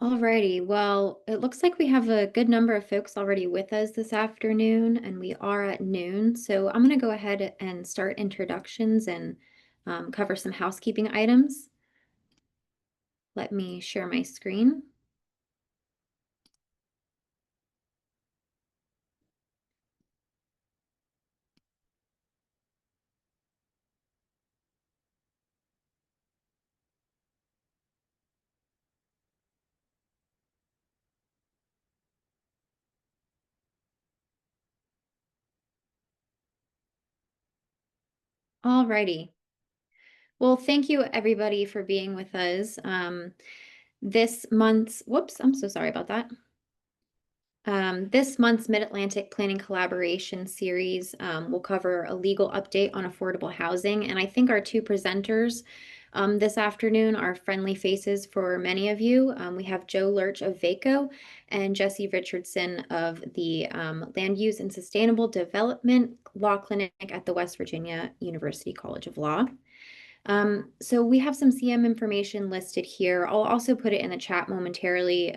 Alrighty, well, it looks like we have a good number of folks already with us this afternoon, and we are at noon. So I'm going to go ahead and start introductions and cover some housekeeping items. Let me share my screen. Alrighty. Well, thank you everybody for being with us. This month's, whoops, I'm so sorry about that. This month's Mid-Atlantic Planning Collaboration Series will cover a legal update on affordable housing. And I think our two presenters this afternoon are friendly faces for many of you. We have Joe Lurch of VACO and Jesse Richardson of the Land Use and Sustainable Development Law Clinic at the West Virginia University College of Law. So we have some CM information listed here. I'll also put it in the chat momentarily,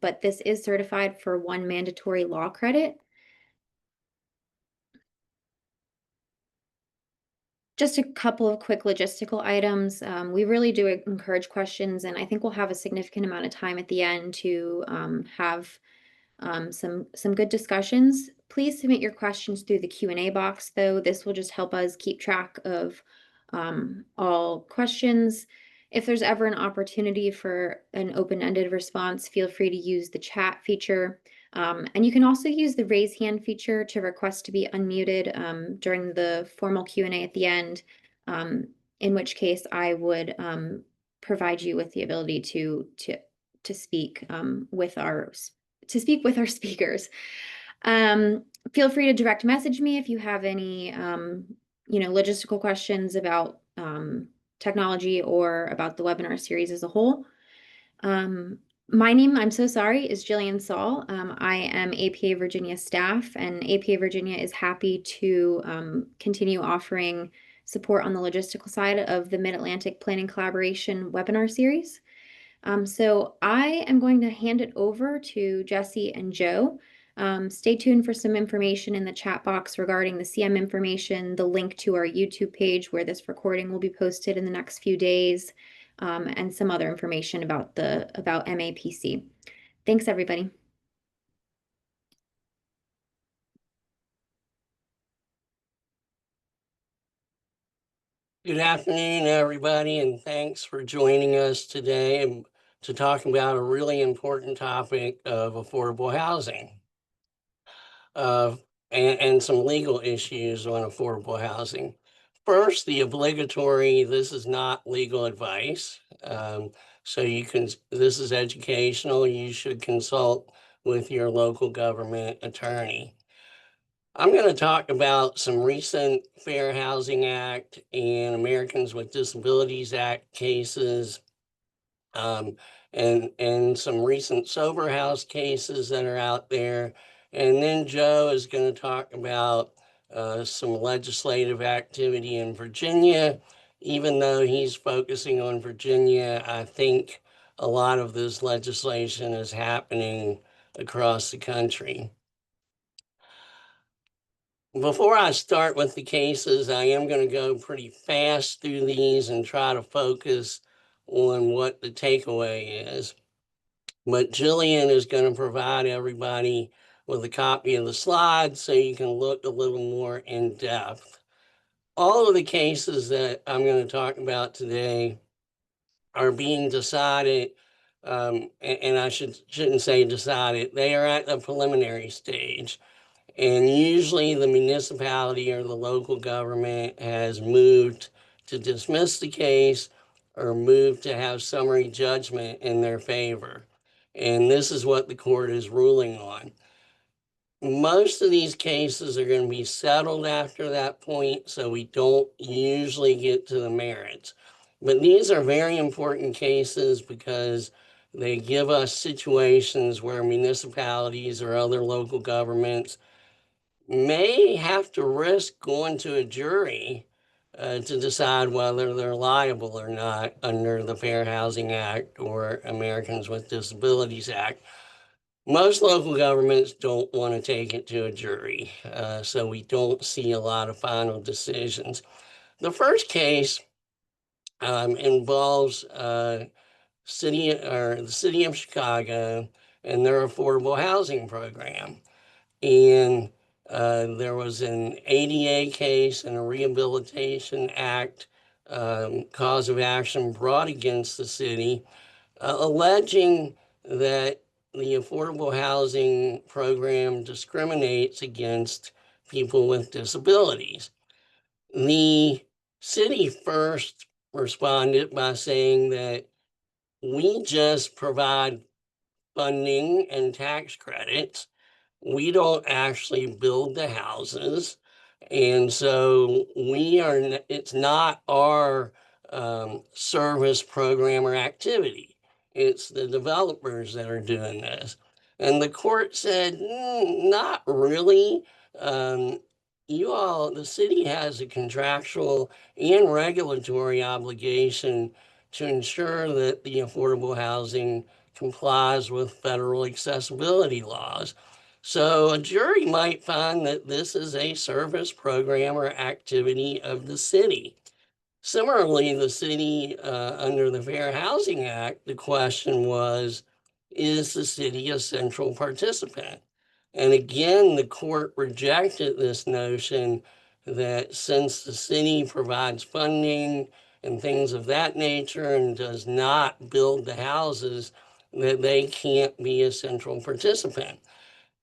but this is certified for 1 mandatory law credit. Just a couple of quick logistical items. We really do encourage questions, and I think we'll have a significant amount of time at the end to have some good discussions. Please submit your questions through the Q&A box, though. This will just help us keep track of all questions. If there's ever an opportunity for an open-ended response, feel free to use the chat feature. And you can also use the raise hand feature to request to be unmuted during the formal Q&A at the end, in which case I would provide you with the ability to speak with our speakers. Feel free to direct message me if you have any logistical questions about technology or about the webinar series as a whole. My name, I'm so sorry, is Jillian Saul. I am APA Virginia staff, and APA Virginia is happy to continue offering support on the logistical side of the Mid-Atlantic Planning Collaboration webinar series. So I am going to hand it over to Jesse and Joe. Stay tuned for some information in the chat box regarding the CM information, the link to our YouTube page where this recording will be posted in the next few days, and some other information about MAPC. Thanks, everybody. Good afternoon, everybody, and thanks for joining us today to talk about a really important topic of affordable housing and some legal issues on affordable housing. First, the obligatory, this is not legal advice. So this is educational. You should consult with your local government attorney. I'm going to talk about some recent Fair Housing Act and Americans with Disabilities Act cases, and some recent sober house cases that are out there. And then Joe is going to talk about some legislative activity in Virginia. Even though he's focusing on Virginia, I think a lot of this legislation is happening across the country. Before I start with the cases, I am going to go pretty fast through these and try to focus on what the takeaway is. But Jillian is going to provide everybody with a copy of the slides so you can look a little more in depth. All of the cases that I'm going to talk about today are being decided, and I shouldn't say decided, they are at the preliminary stage. And usually the municipality or the local government has moved to dismiss the case or moved to have summary judgment in their favor. And this is what the court is ruling on. Most of these cases are going to be settled after that point, so we don't usually get to the merits. But these are very important cases because they give us situations where municipalities or other local governments may have to risk going to a jury to decide whether they're liable or not under the Fair Housing Act or Americans with Disabilities Act. Most local governments don't want to take it to a jury, so we don't see a lot of final decisions. The first case involves the city of Chicago and their affordable housing program. And there was an ADA case and a Rehabilitation Act cause of action brought against the city, alleging that the affordable housing program discriminates against people with disabilities. The city first responded by saying that we just provide funding and tax credits. We don't actually build the houses. And so it's not our service program or activity. It's the developers that are doing this. And the court said, not really. Um, the city has a contractual and regulatory obligation to ensure that the affordable housing complies with federal accessibility laws. So a jury might find that this is a service program or activity of the city. Similarly, the city, under the Fair Housing Act, the question was, is the city a central participant? And again, the court rejected this notion that since the city provides funding and things of that nature and does not build the houses, that they can't be a central participant.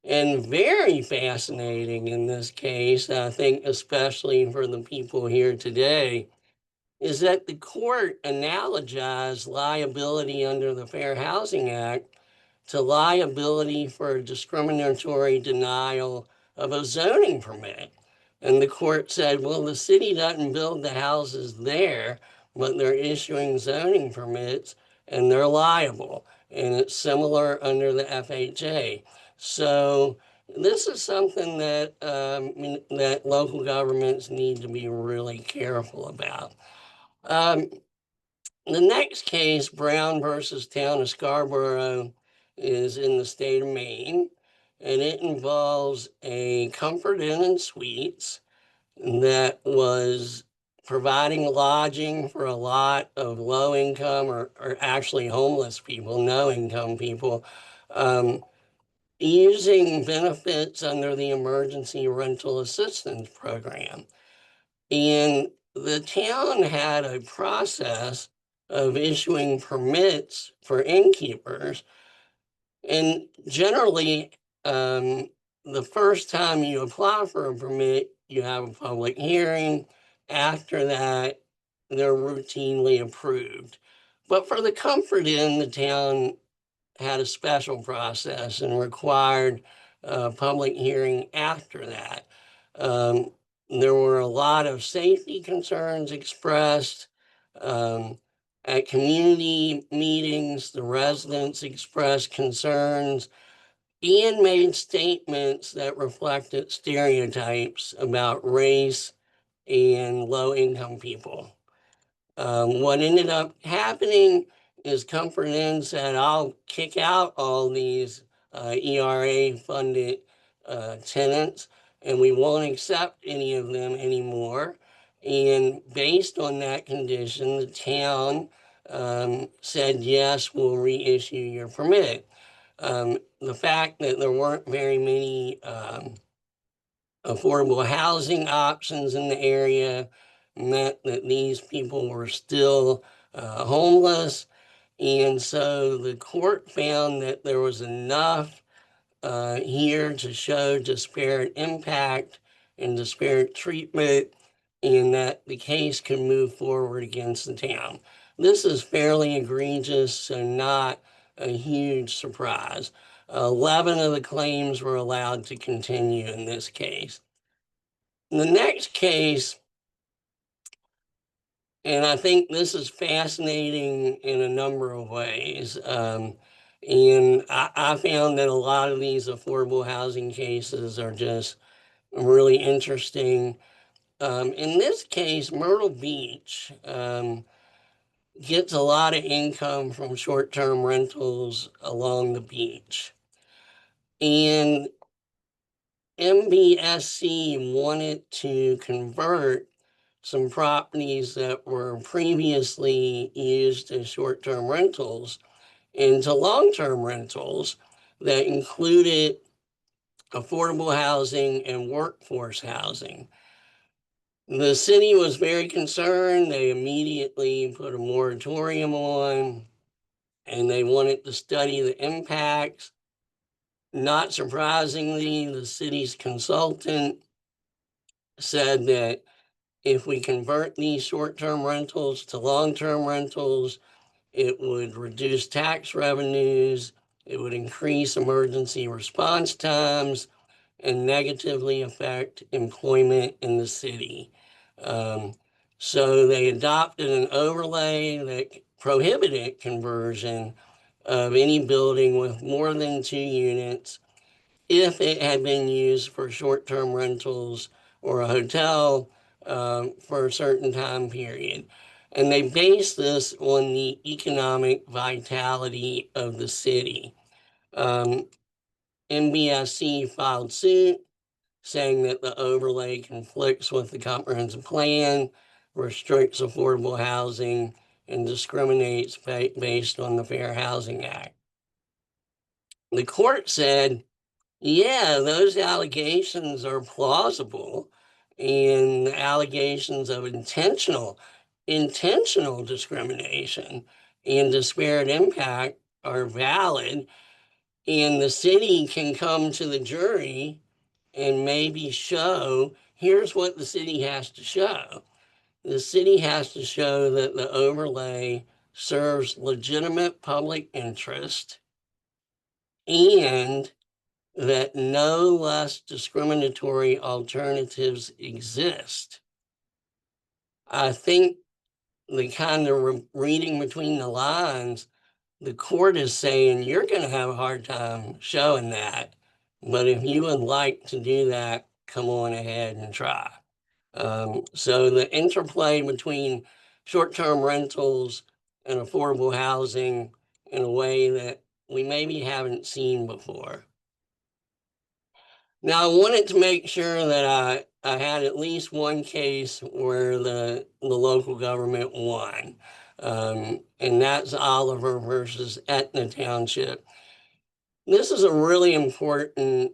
And very fascinating in this case, I think, especially for the people here today, is that the court analogized liability under the Fair Housing Act to liability for discriminatory denial of a zoning permit. And the court said, well, the city doesn't build the houses there, but they're issuing zoning permits and they're liable. And it's similar under the FHA. So this is something that local governments need to be really careful about. Um, the next case, Brown versus Town of Scarborough, is in the state of Maine, and it involves a Comfort Inn and Suites that was providing lodging for a lot of low income or actually homeless people, no income people, um, using benefits under the Emergency Rental Assistance Program. And the town had a process of issuing permits for innkeepers. And generally, the first time you apply for a permit, you have a public hearing. After that, they're routinely approved. But for the Comfort Inn, the town had a special process and required a public hearing after that. Um, there were a lot of safety concerns expressed. Um, at community meetings, the residents expressed concerns and made statements that reflected stereotypes about race and low income people. What ended up happening is Comfort Inn said, I'll kick out all these ERA funded tenants and we won't accept any of them anymore. And based on that condition, the town said, yes, we'll reissue your permit. The fact that there weren't very many affordable housing options in the area meant that these people were still homeless. And so the court found that there was enough here to show disparate impact and disparate treatment, and that the case can move forward against the town. This is fairly egregious, so not a huge surprise. 11 of the claims were allowed to continue in this case. The next case, and I think this is fascinating in a number of ways. And I found that a lot of these affordable housing cases are just really interesting. In this case, Myrtle Beach gets a lot of income from short-term rentals along the beach. And MBSC wanted to convert some properties that were previously used as short-term rentals into long-term rentals that included affordable housing and workforce housing. The city was very concerned. They immediately put a moratorium on, and they wanted to study the impacts. Not surprisingly, the city's consultant said that if we convert these short-term rentals to long-term rentals, it would reduce tax revenues, it would increase emergency response times, and negatively affect employment in the city. Um, so they adopted an overlay that prohibited conversion of any building with more than 2 units if it had been used for short-term rentals or a hotel for a certain time period. And they base this on the economic vitality of the city. MBSC filed suit saying that the overlay conflicts with the comprehensive plan, restricts affordable housing, and discriminates based on the Fair Housing Act. The court said, yeah, those allegations are plausible, and allegations of intentional discrimination and disparate impact are valid, and the city can come to the jury and maybe show, here's what the city has to show. The city has to show that the overlay serves legitimate public interest and that no less discriminatory alternatives exist. I think the kind of reading between the lines, the court is saying you're going to have a hard time showing that. But if you would like to do that, come on ahead and try. So the interplay between short-term rentals and affordable housing in a way that we maybe haven't seen before. Now, I wanted to make sure that I had at least one case where the local government won, and that's Oliver versus Etna Township. This is a really important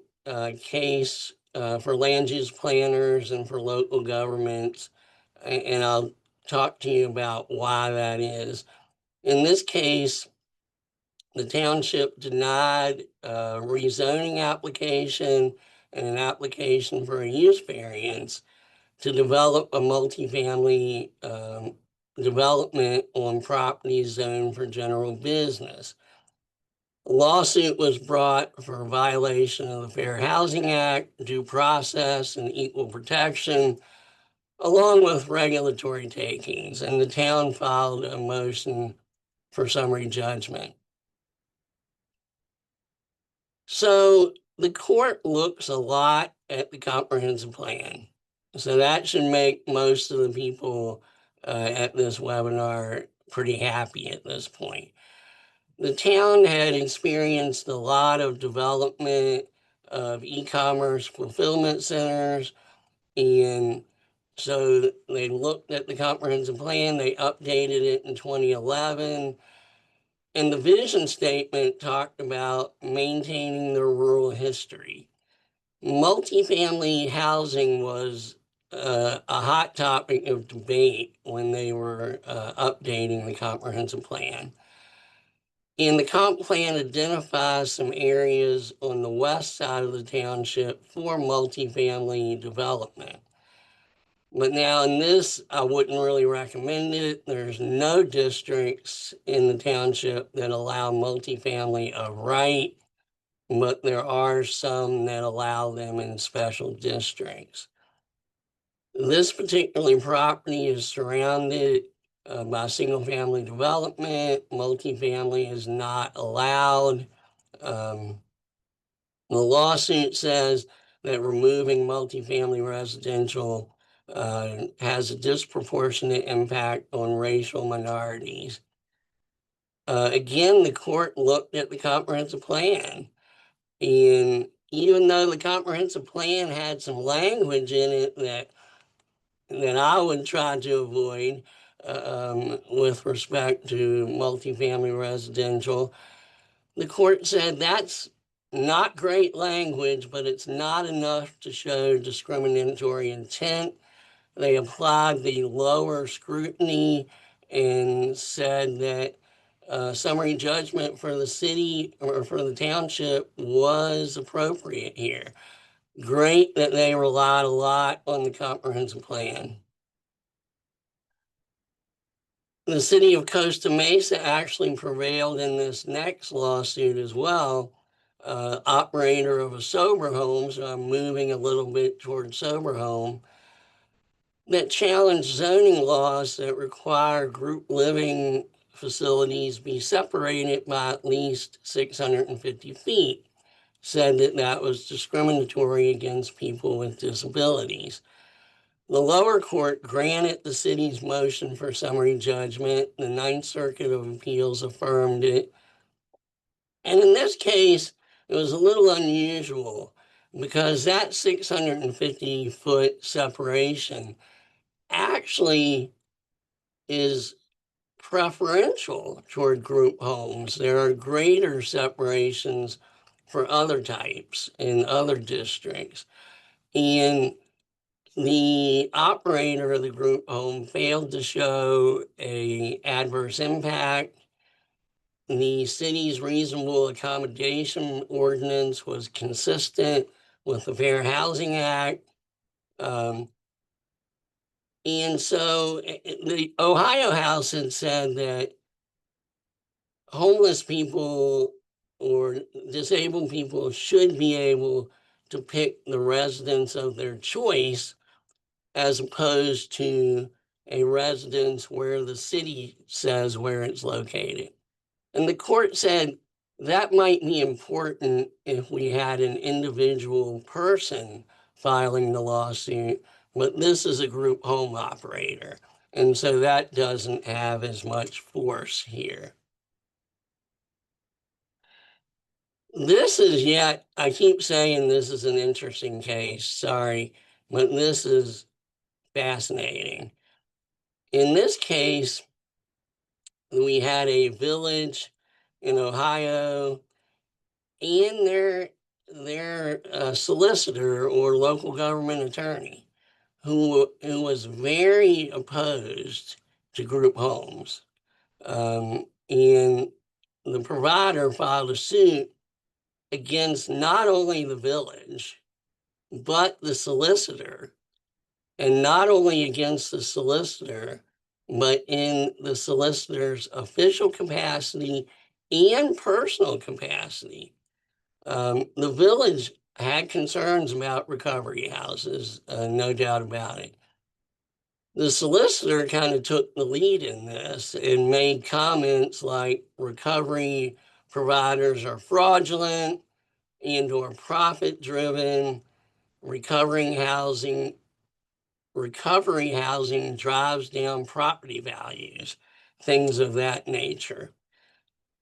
case for land use planners and for local governments, and I'll talk to you about why that is. In this case, the township denied a rezoning application and an application for a use variance to develop a multifamily development on property zoned for general business. A lawsuit was brought for violation of the Fair Housing Act, due process, and equal protection, along with regulatory takings, and the town filed a motion for summary judgment. So the court looks a lot at the comprehensive plan. So that should make most of the people at this webinar pretty happy at this point. The town had experienced a lot of development of e-commerce fulfillment centers, and so they looked at the comprehensive plan, they updated it in 2011, and the vision statement talked about maintaining the rural history. Multifamily housing was a hot topic of debate when they were updating the comprehensive plan. And the comp plan identifies some areas on the west side of the township for multifamily development. But now in this, I wouldn't really recommend it. There's no districts in the township that allow multifamily of right, but there are some that allow them in special districts. This particular property is surrounded by single-family development. Multifamily is not allowed. The lawsuit says that removing multifamily residential has a disproportionate impact on racial minorities. Again, the court looked at the comprehensive plan, and even though the comprehensive plan had some language in it that I would try to avoid with respect to multifamily residential, the court said that's not great language, but it's not enough to show discriminatory intent. They applied the lower scrutiny and said that summary judgment for the city or for the township was appropriate here. Great that they relied a lot on the comprehensive plan. The city of Costa Mesa actually prevailed in this next lawsuit as well. Operator of a sober home, so I'm moving a little bit toward sober home, that challenge zoning laws that require group living facilities be separated by at least 650 feet, said that that was discriminatory against people with disabilities. The lower court granted the city's motion for summary judgment. The Ninth Circuit of Appeals affirmed it. And in this case, it was a little unusual because that 650-foot separation actually is preferential toward group homes. There are greater separations for other types in other districts. And the operator of the group home failed to show an adverse impact. The city's reasonable accommodation ordinance was consistent with the Fair Housing Act. And so the Ohio House had said that homeless people or disabled people should be able to pick the residence of their choice as opposed to a residence where the city says where it's located. And the court said that might be important if we had an individual person filing the lawsuit, but this is a group home operator. And so that doesn't have as much force here. This is yet, I keep saying this is an interesting case, sorry, but this is fascinating. In this case, we had a village in Ohio and their solicitor or local government attorney who was very opposed to group homes. And the provider filed a suit against not only the village, but the solicitor, and not only against the solicitor, but in the solicitor's official capacity and personal capacity. The village had concerns about recovery houses, no doubt about it. The solicitor kind of took the lead in this and made comments like recovery providers are fraudulent and or profit driven, recovering housing recovery housing drives down property values, things of that nature.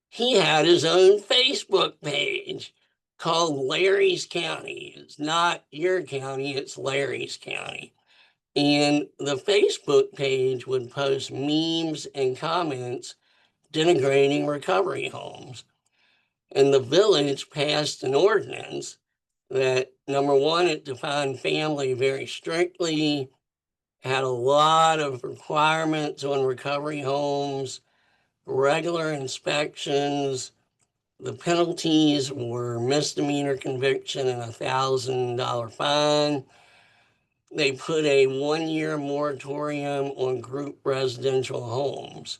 He had his own Facebook page called Larry's County. It's not your county, it's Larry's County. And the Facebook page would post memes and comments denigrating recovery homes. And the village passed an ordinance that, number one, it defined family very strictly, had a lot of requirements on recovery homes, regular inspections. The penalties were misdemeanor conviction and $1,000 fine. They put a 1-year moratorium on group residential homes.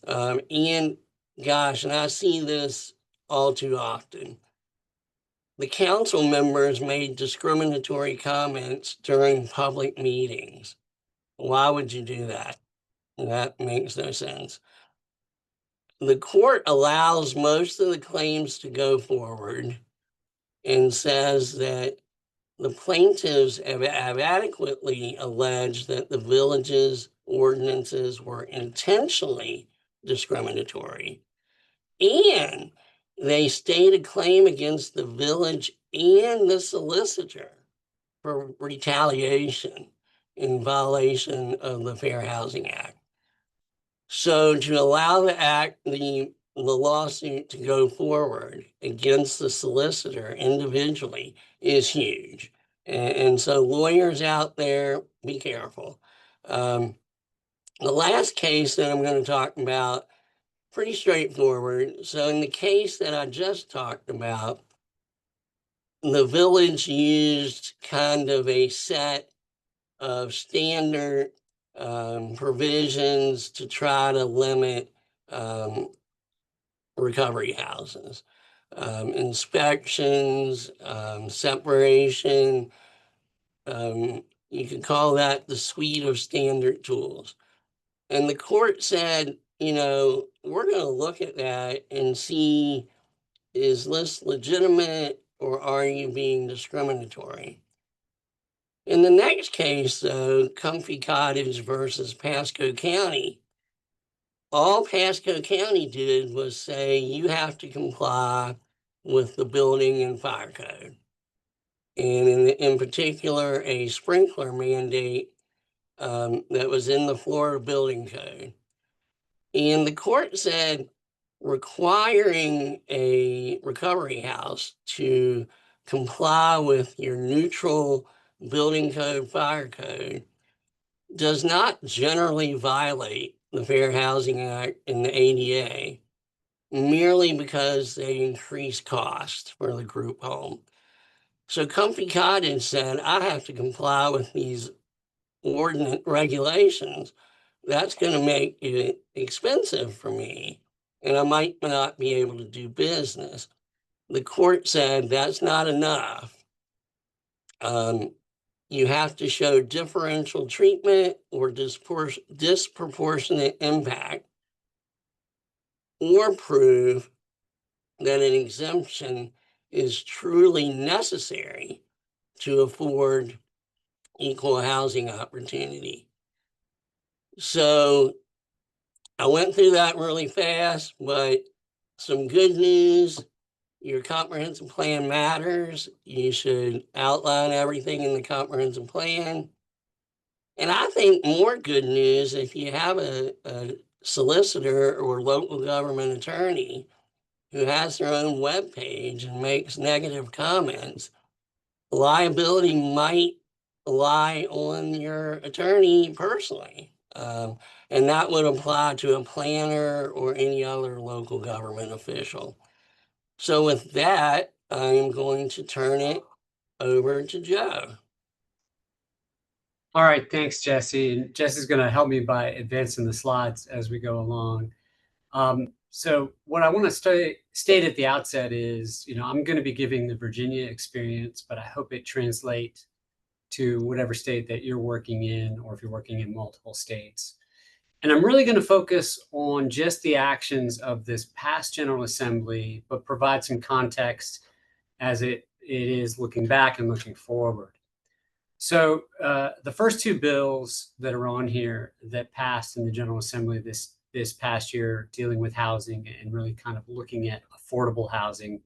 And gosh, and I see this all too often. The council members made discriminatory comments during public meetings. Why would you do that? That makes no sense. The court allows most of the claims to go forward and says that the plaintiffs have adequately alleged that the village's ordinances were intentionally discriminatory, and they state a claim against the village and the solicitor for retaliation in violation of the Fair Housing Act. So to allow the lawsuit to go forward against the solicitor individually is huge. And so lawyers out there, be careful. Um, the last case that I'm going to talk about, pretty straightforward. So in the case that I just talked about, the village used kind of a set of standard provisions to try to limit recovery houses, inspections, separation. You could call that the suite of standard tools. And the court said, we're going to look at that and see, is this legitimate or are you being discriminatory? In the next case, though, Comfy Cottage versus Pasco County, all Pasco County did was say you have to comply with the building and fire code. And in particular, a sprinkler mandate that was in the Florida building code. And the court said requiring a recovery house to comply with your neutral building code, fire code, does not generally violate the Fair Housing Act and the ADA merely because they increase cost for the group home. So Comfy Cottage said, I have to comply with these ordinance regulations. That's going to make it expensive for me, and I might not be able to do business. The court said that's not enough. Um, you have to show differential treatment or disproportionate impact, or prove that an exemption is truly necessary to afford equal housing opportunity. So I went through that really fast, but some good news. Your comprehensive plan matters. You should outline everything in the comprehensive plan. And I think more good news, if you have a solicitor or local government attorney who has their own webpage and makes negative comments, liability might lie on your attorney personally. And that would apply to a planner or any other local government official. So with that, I'm going to turn it over to Joe. All right, thanks, Jesse. And Jesse's going to help me by advancing the slides as we go along. So what I want to state at the outset is, I'm going to be giving the Virginia experience, but I hope it translates to whatever state that you're working in, or if you're working in multiple states. And I'm really going to focus on just the actions of this past General Assembly, but provide some context as it is looking back and looking forward. So the first two bills that are on here that passed in the General Assembly this past year, dealing with housing and really kind of looking at affordable housing,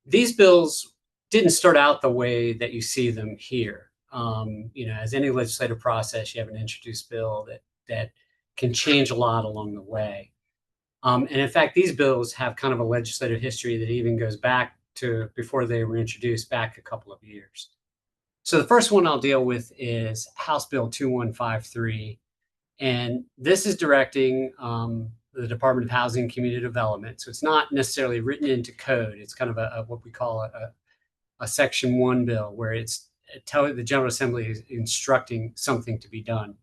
these bills didn't start out the way that you see them here. As any legislative process, you have an introduced bill that can change a lot along the way. And in fact, these bills have kind of a legislative history that even goes back to before they were introduced, back a couple of years. So the first one I'll deal with is House Bill 2153. And this is directing the Department of Housing and Community Development. So it's not necessarily written into code. It's kind of what we call a Section 1 bill, where it's telling the General Assembly is instructing something to be done.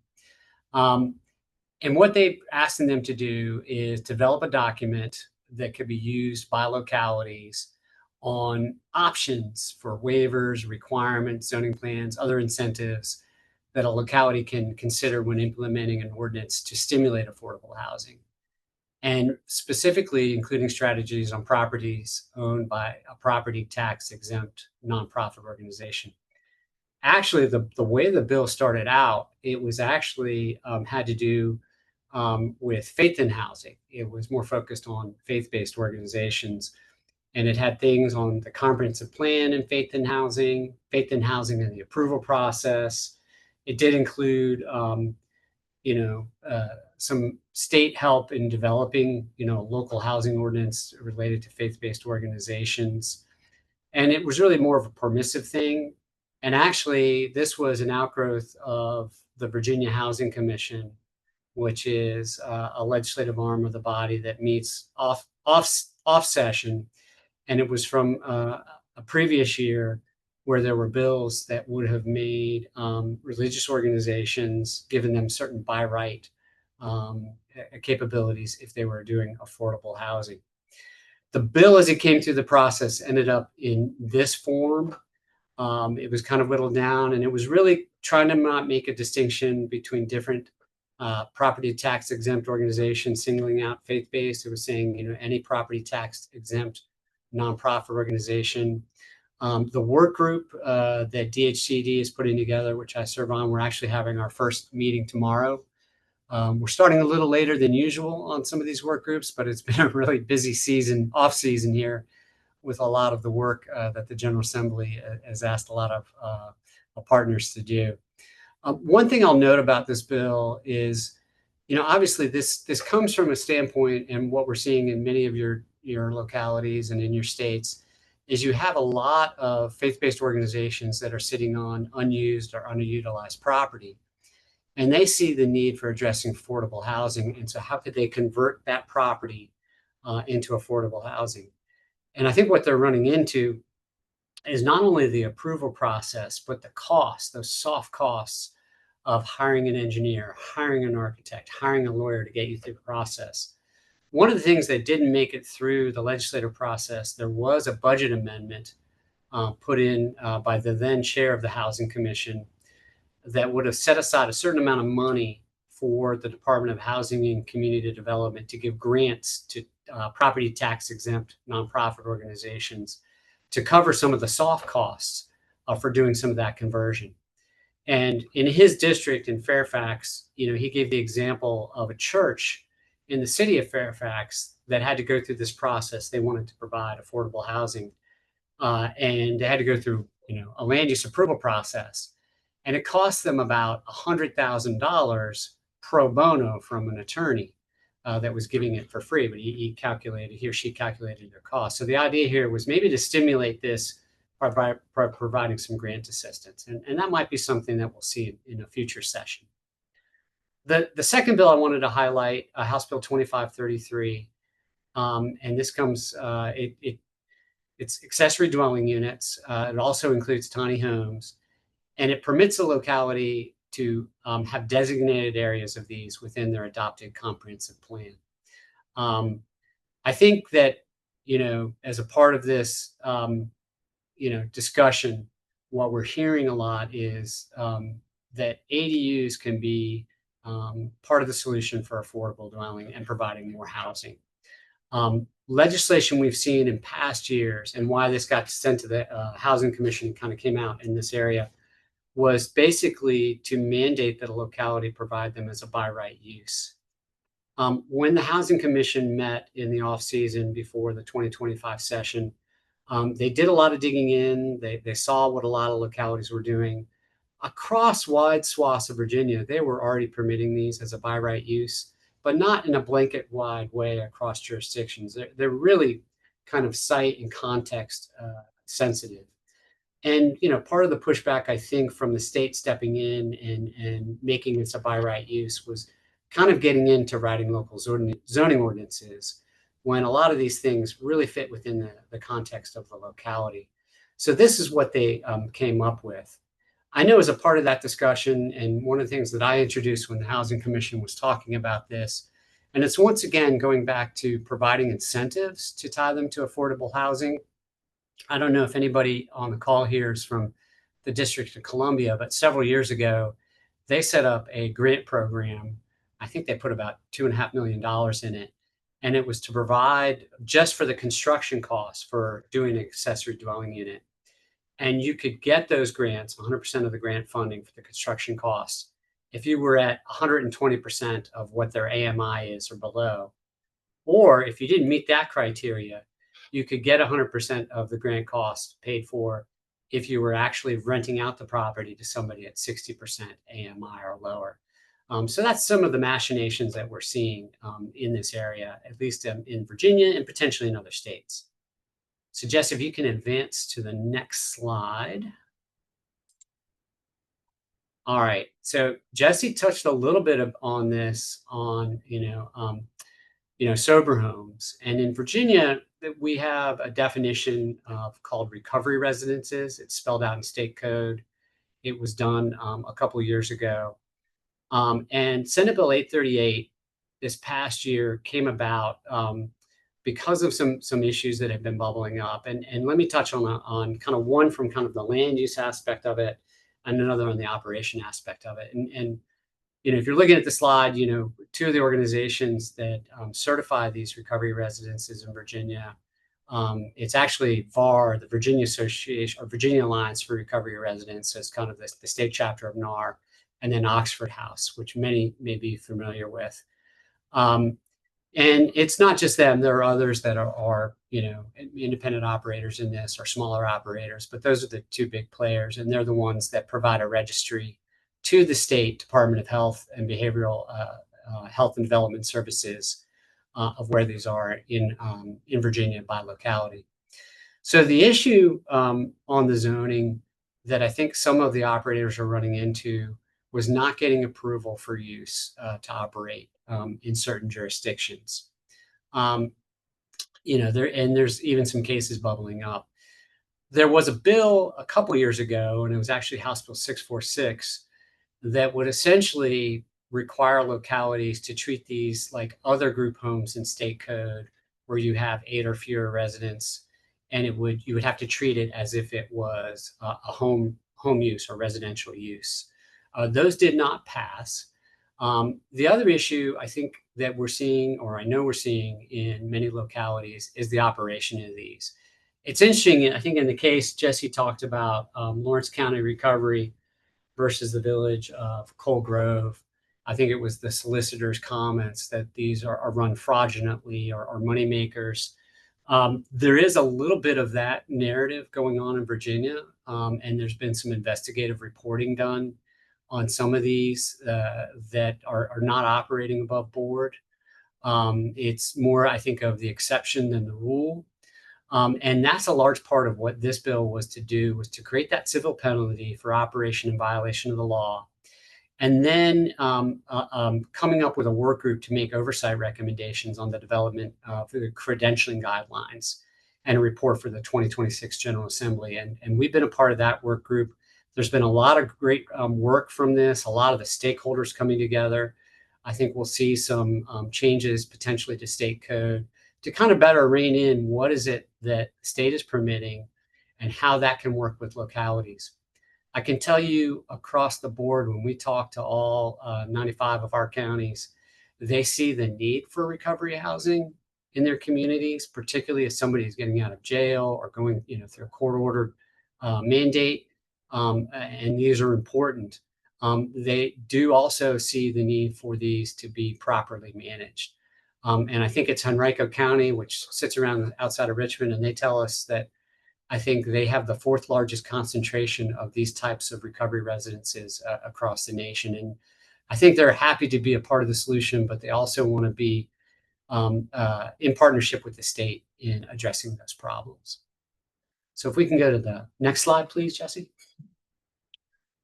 And what they're asking them to do is develop a document that could be used by localities on options for waivers, requirements, zoning plans, other incentives that a locality can consider when implementing an ordinance to stimulate affordable housing. And specifically including strategies on properties owned by a property tax exempt nonprofit organization. actually, the way the bill started out, it was actually had to do with faith in housing. It was more focused on faith-based organizations, and it had things on the comprehensive plan and faith in housing in the approval process. It did include, some state help in developing, local housing ordinance related to faith-based organizations. And it was really more of a permissive thing. And actually, this was an outgrowth of the Virginia Housing Commission, which is a legislative arm of the body that meets off session. And it was from a previous year where there were bills that would have made religious organizations, given them certain by right capabilities if they were doing affordable housing. The bill, as it came through the process, ended up in this form. It was kind of whittled down, and it was really trying to not make a distinction between different property tax exempt organizations, singling out faith-based. It was saying, any property tax exempt nonprofit organization. The work group that DHCD is putting together, which I serve on, we're actually having our first meeting tomorrow. We're starting a little later than usual on some of these work groups, but it's been a really busy off season here, with a lot of the work that the General Assembly has asked a lot of partners to do. One thing I'll note about this bill is, obviously this comes from a standpoint, and what we're seeing in many of your localities and in your states is you have a lot of faith-based organizations that are sitting on unused or underutilized property. And they see the need for addressing affordable housing. And so how could they convert that property into affordable housing? And I think what they're running into is not only the approval process, but the cost, those soft costs of hiring an engineer, hiring an architect, hiring a lawyer to get you through the process. One of the things that didn't make it through the legislative process, there was a budget amendment put in by the then chair of the Housing Commission that would have set aside a certain amount of money for the Department of Housing and Community Development to give grants to property tax exempt nonprofit organizations to cover some of the soft costs for doing some of that conversion. And in his district in Fairfax, he gave the example of a church in the city of Fairfax that had to go through this process. They wanted to provide affordable housing, and they had to go through, a land use approval process. And it cost them about $100,000 pro bono from an attorney that was giving it for free, but he or she calculated their cost. So the idea here was maybe to stimulate this by providing some grant assistance. And that might be something that we'll see in a future session. The second bill I wanted to highlight, House Bill 2533, and this comes, it's accessory dwelling units. It also includes tiny homes. And it permits a locality to have designated areas of these within their adopted comprehensive plan. I think that, as a part of this, discussion, what we're hearing a lot is that ADUs can be part of the solution for affordable dwelling and providing more housing. Legislation we've seen in past years, and why this got sent to the Housing Commission, kind of came out in this area, was basically to mandate that a locality provide them as a by right use. When the Housing Commission met in the off season before the 2025 session, they did a lot of digging in. They saw what a lot of localities were doing. Across wide swaths of Virginia, they were already permitting these as a by right use, but not in a blanket wide way across jurisdictions. They're really kind of site and context sensitive. And, part of the pushback, I think, from the state stepping in and making this a by right use was kind of getting into writing local zoning ordinances when a lot of these things really fit within the context of the locality. So this is what they came up with. I know as a part of that discussion, and one of the things that I introduced when the Housing Commission was talking about this, and it's once again going back to providing incentives to tie them to affordable housing. I don't know if anybody on the call here is from the District of Columbia, but several years ago, they set up a grant program. I think they put about $2.5 million in it. And it was to provide just for the construction costs for doing an accessory dwelling unit. And you could get those grants, 100% of the grant funding for the construction costs, if you were at 120% of what their AMI is or below. Or if you didn't meet that criteria, you could get 100% of the grant cost paid for if you were actually renting out the property to somebody at 60% AMI or lower. So that's some of the machinations that we're seeing in this area, at least in Virginia and potentially in other states. So Jess, if you can advance to the next slide. All right, so Jesse touched a little bit on this on, sober homes. And in Virginia, we have a definition of called recovery residences. It's spelled out in state code. It was done a couple of years ago. And Senate Bill 838 this past year came about because of some issues that have been bubbling up. And let me touch on kind of one from kind of the land use aspect of it and another on the operation aspect of it. And if you're looking at the slide, two of the organizations that certify these recovery residences in Virginia, it's actually VAR, the Virginia Association or Virginia Alliance for Recovery Residents, so it's kind of the state chapter of NAR, and then Oxford House, which many may be familiar with. And it's not just them. There are others that are independent operators in this or smaller operators, but those are the two big players. And they're the ones that provide a registry to the state Department of Health and Behavioral Health and Development Services of where these are in Virginia by locality. So the issue on the zoning that I think some of the operators are running into was not getting approval for use to operate in certain jurisdictions. There's even some cases bubbling up. There was a bill a couple years ago, and it was actually House Bill 646, that would essentially require localities to treat these like other group homes in state code, where you have 8 or fewer residents, and you would have to treat it as if it was a home use or residential use. Those did not pass. The other issue I think that we're seeing, or I know we're seeing in many localities, is the operation of these. It's interesting, I think in the case Jesse talked about Lawrence County Recovery versus the village of Coal Grove. I think it was the solicitor's comments that these are run fraudulently or money makers. There is a little bit of that narrative going on in Virginia, and there's been some investigative reporting done on some of these that are not operating above board. It's more, I think, of the exception than the rule. And that's a large part of what this bill was to do, was to create that civil penalty for operation in violation of the law. And then coming up with a work group to make oversight recommendations on the development for the credentialing guidelines and a report for the 2026 General Assembly. And we've been a part of that work group. There's been a lot of great work from this, a lot of the stakeholders coming together. I think we'll see some changes potentially to state code to kind of better rein in what is it that the state is permitting and how that can work with localities. I can tell you across the board, when we talk to all 95 of our counties, they see the need for recovery housing in their communities, particularly if somebody's getting out of jail or going through a court-ordered mandate. And these are important. They do also see the need for these to be properly managed. And I think it's Henrico County, which sits around outside of Richmond, and they tell us that I think they have the 4th largest concentration of these types of recovery residences across the nation. And I think they're happy to be a part of the solution, but they also want to be in partnership with the state in addressing those problems. So if we can go to the next slide, please, Jesse.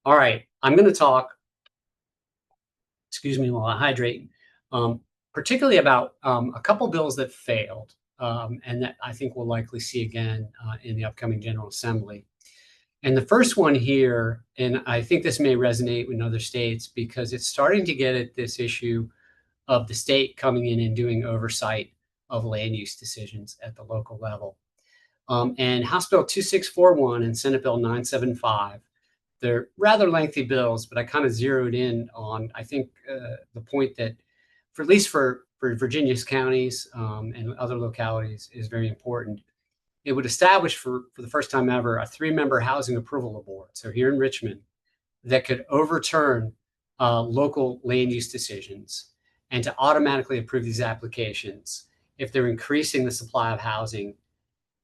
All right, I'm going to talk, excuse me while I hydrate, particularly about a couple bills that failed and that I think we'll likely see again in the upcoming General Assembly. And the first one here, and I think this may resonate in other states because it's starting to get at this issue of the state coming in and doing oversight of land use decisions at the local level. And House Bill 2641 and Senate Bill 975, they're rather lengthy bills, but I kind of zeroed in on, I think, the point that, at least for Virginia's counties and other localities, is very important. it would establish for the first time ever a 3-member housing approval board. So here in Richmond, that could overturn local land use decisions and to automatically approve these applications if they're increasing the supply of housing,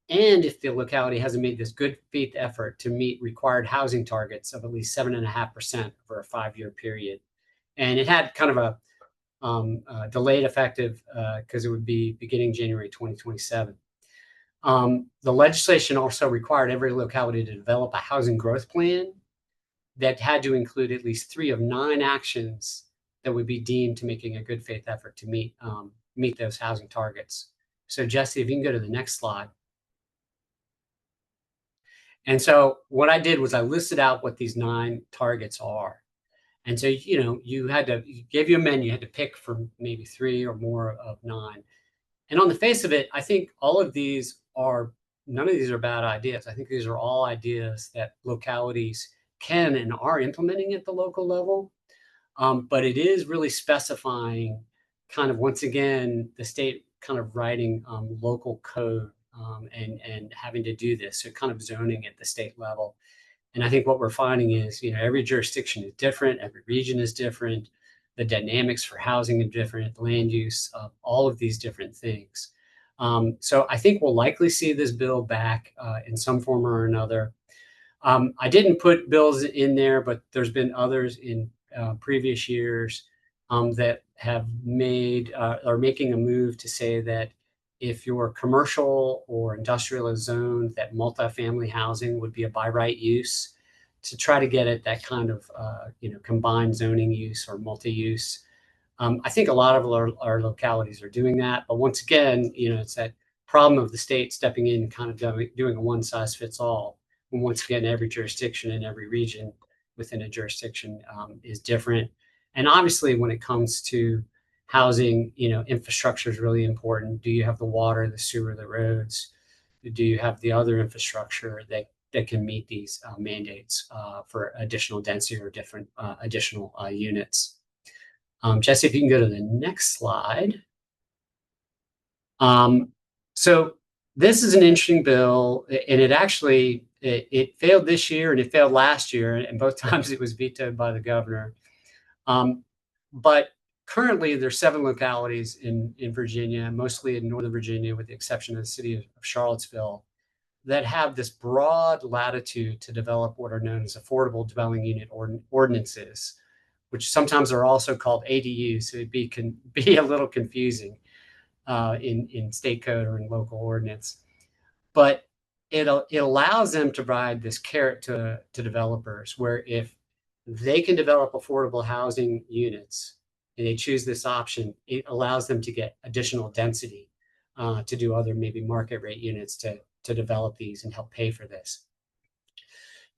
and if the locality hasn't made this good faith effort to meet required housing targets of at least 7.5% over a 5-year period. And it had kind of a delayed effective because it would be beginning January 2027. The legislation also required every locality to develop a housing growth plan that had to include at least 3 of 9 actions that would be deemed to making a good faith effort to meet those housing targets. So Jesse, if you can go to the next slide. And so what I did was I listed out what these 9 targets are. And so, you gave you a menu, you had to pick from maybe 3 or more of 9. And on the face of it, I think none of these are bad ideas. I think these are all ideas that localities can and are implementing at the local level. But it is really specifying kind of, once again, the state kind of writing local code and having to do this. So kind of zoning at the state level. And I think what we're finding is, every jurisdiction is different, every region is different, the dynamics for housing are different, land use, all of these different things. So I think we'll likely see this bill back in some form or another. I didn't put bills in there, but there's been others in previous years that have are making a move to say that if you're commercial or industrial zoned, that multifamily housing would be a by right use, to try to get at that kind of combined zoning use or multi-use. I think a lot of our localities are doing that, but once again, it's that problem of the state stepping in and kind of doing a one size fits all. And once again, every jurisdiction and every region within a jurisdiction is different. And obviously, when it comes to housing, infrastructure is really important. Do you have the water, the sewer, the roads? Do you have the other infrastructure that can meet these mandates for additional density or different additional units? Jesse, if you can go to the next slide. So this is an interesting bill, and it failed this year and it failed last year, and both times it was vetoed by the governor. But currently, there's 7 localities in Virginia, mostly in Northern Virginia, with the exception of the city of Charlottesville, that have this broad latitude to develop what are known as affordable dwelling unit ordinances, which sometimes are also called ADUs. So it can be a little confusing in state code or in local ordinance. But it allows them to provide this carrot to developers, where if they can develop affordable housing units and they choose this option, it allows them to get additional density to do other maybe market rate units to develop these and help pay for this.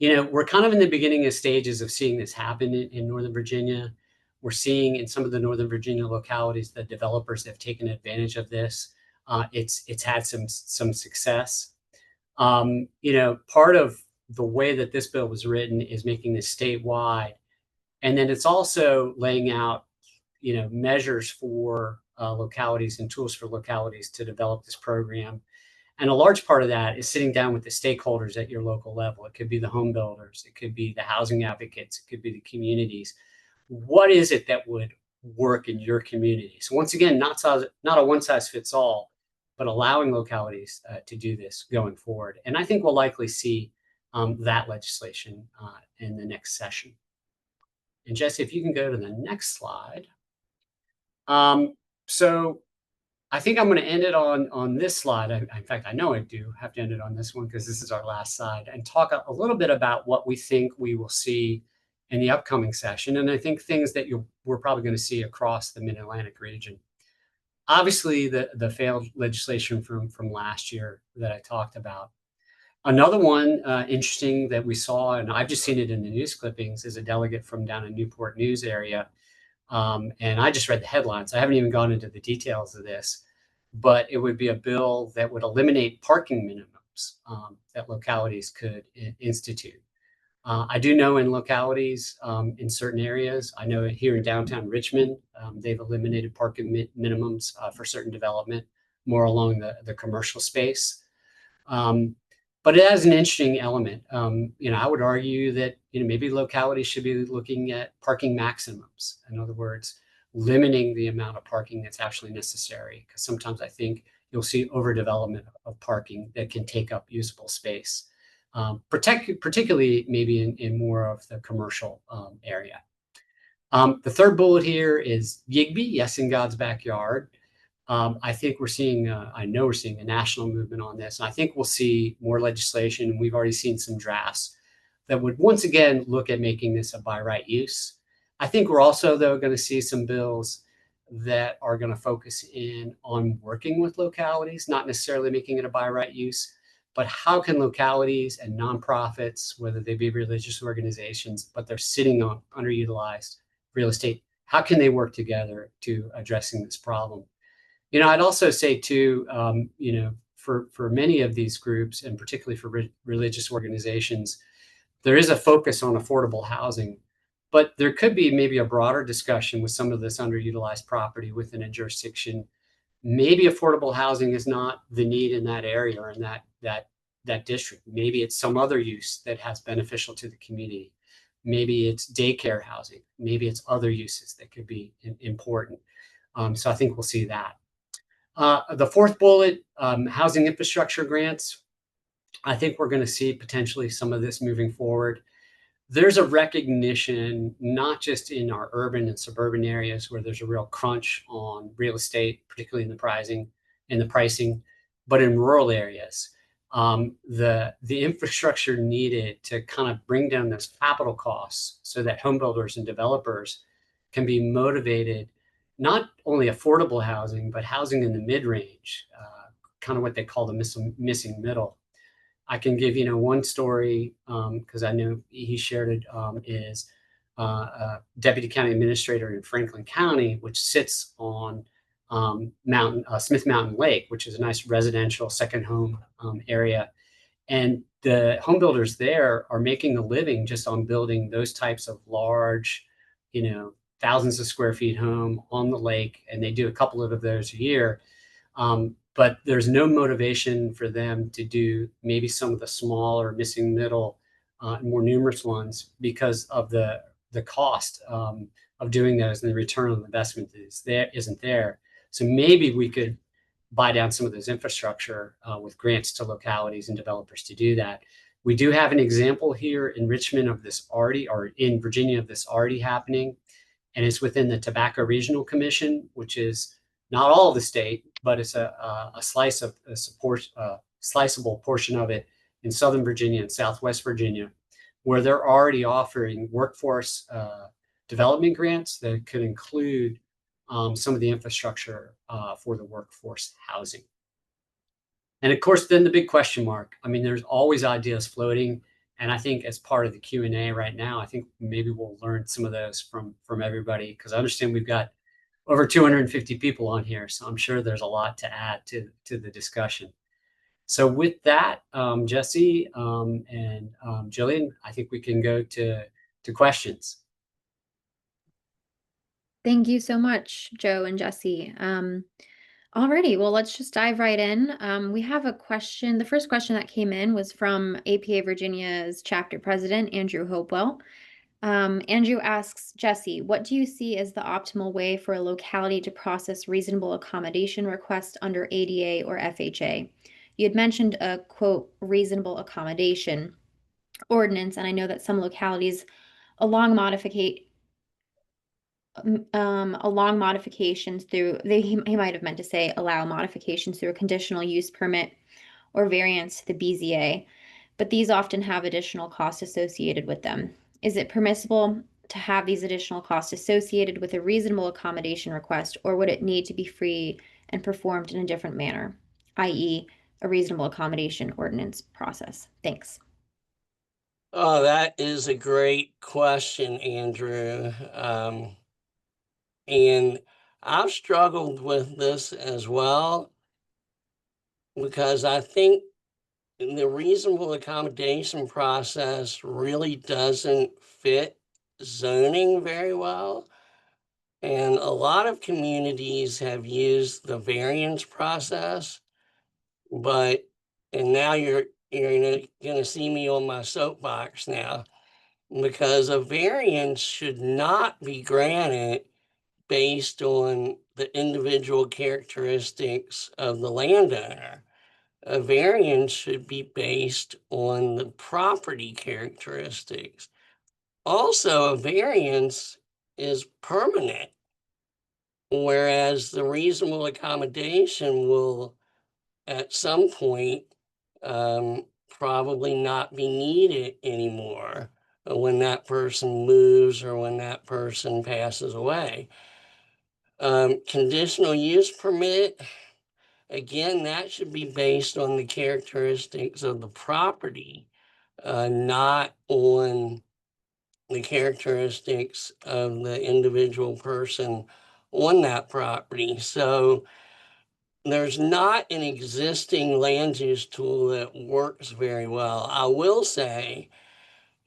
We're kind of in the beginning of stages of seeing this happen in Northern Virginia. We're seeing in some of the Northern Virginia localities that developers have taken advantage of this. It's had some success. Part of the way that this bill was written is making this statewide, and then it's also laying out, measures for localities and tools for localities to develop this program. And a large part of that is sitting down with the stakeholders at your local level. It could be the home builders, it could be the housing advocates, it could be the communities. What is it that would work in your community? So once again, not a one size fits all, but allowing localities to do this going forward. And I think we'll likely see that legislation in the next session. And Jesse, if you can go to the next slide. So I think I'm going to end it on this slide. In fact, I know I do have to end it on this one because this is our last slide, and talk a little bit about what we think we will see in the upcoming session. And I think things that we're probably going to see across the Mid-Atlantic region. Obviously, the failed legislation from last year that I talked about. Another one interesting that we saw, and I've just seen it in the news clippings, is a delegate from down in Newport News area. And I just read the headlines. I haven't even gone into the details of this, but it would be a bill that would eliminate parking minimums that localities could institute. I do know in localities, in certain areas, I know here in downtown Richmond, they've eliminated parking minimums for certain development, more along the commercial space. But it has an interesting element. I would argue that, maybe localities should be looking at parking maximums. In other words, limiting the amount of parking that's actually necessary. Because sometimes I think you'll see overdevelopment of parking that can take up usable space, particularly maybe in more of the commercial area. The third bullet here is YIGBY, yes, in God's backyard. I think I know we're seeing a national movement on this. And I think we'll see more legislation. And we've already seen some drafts that would once again look at making this a by right use. I think we're also, though, going to see some bills that are going to focus in on working with localities, not necessarily making it a by right use, but how can localities and nonprofits, whether they be religious organizations, but they're sitting on underutilized real estate, how can they work together to addressing this problem? I'd also say too, for many of these groups, and particularly for religious organizations, there is a focus on affordable housing, but there could be maybe a broader discussion with some of this underutilized property within a jurisdiction. Maybe affordable housing is not the need in that area or in that district. Maybe it's some other use that has beneficial to the community. Maybe it's daycare housing. Maybe it's other uses that could be important. So I think we'll see that. The fourth bullet, housing infrastructure grants. I think we're going to see potentially some of this moving forward. There's a recognition, not just in our urban and suburban areas where there's a real crunch on real estate, particularly in the pricing, but in rural areas. The infrastructure needed to kind of bring down those capital costs so that home builders and developers can be motivated, not only affordable housing, but housing in the mid-range, kind of what they call the missing middle. I can give one story because I know he shared it, is deputy county administrator in Franklin County, which sits on Smith Mountain Lake, which is a nice residential second home area. And the home builders there are making a living just on building those types of large, thousands of square feet home on the lake. And they do a couple of those a year. But there's no motivation for them to do maybe some of the smaller missing middle, more numerous ones because of the cost of doing those, and the return on investment isn't there. So maybe we could buy down some of those infrastructure with grants to localities and developers to do that. We do have an example here in Richmond of this already, or in Virginia of this already happening, and it's within the Tobacco Regional Commission, which is not all of the state, but it's a sliceable portion of it in Southern Virginia and Southwest Virginia, where they're already offering workforce development grants that could include some of the infrastructure for the workforce housing. And of course, then the big question mark. I mean, there's always ideas floating. And I think as part of the Q&A right now, I think maybe we'll learn some of those from everybody, because I understand we've got over 250 people on here. So I'm sure there's a lot to add to the discussion. So with that, Jesse and Jillian, I think we can go to questions. Thank you so much, Joe and Jesse. Alrighty, well, let's just dive right in. We have a question. The first question that came in was from APA Virginia's chapter president, Andrew Hopewell. Andrew asks, Jesse, what do you see as the optimal way for a locality to process reasonable accommodation requests under ADA or FHA? You had mentioned a, quote, reasonable accommodation ordinance, and I know that some localities along modifications through, he might have meant to say allow modifications through a conditional use permit or variance to the BZA, but these often have additional costs associated with them. Is it permissible to have these additional costs associated with a reasonable accommodation request, or would it need to be free and performed in a different manner, i.e., a reasonable accommodation ordinance process? Thanks. Oh, that is a great question, Andrew. And I've struggled with this as well, because I think the reasonable accommodation process really doesn't fit zoning very well. And a lot of communities have used the variance process, but and now you're gonna see me on my soapbox now, because a variance should not be granted based on the individual characteristics of the landowner. A variance should be based on the property characteristics. Also, a variance is permanent, whereas the reasonable accommodation will at some point probably not be needed anymore when that person moves or when that person passes away. Conditional use permit, again, that should be based on the characteristics of the property, not on the characteristics of the individual person on that property. So there's not an existing land use tool that works very well. I will say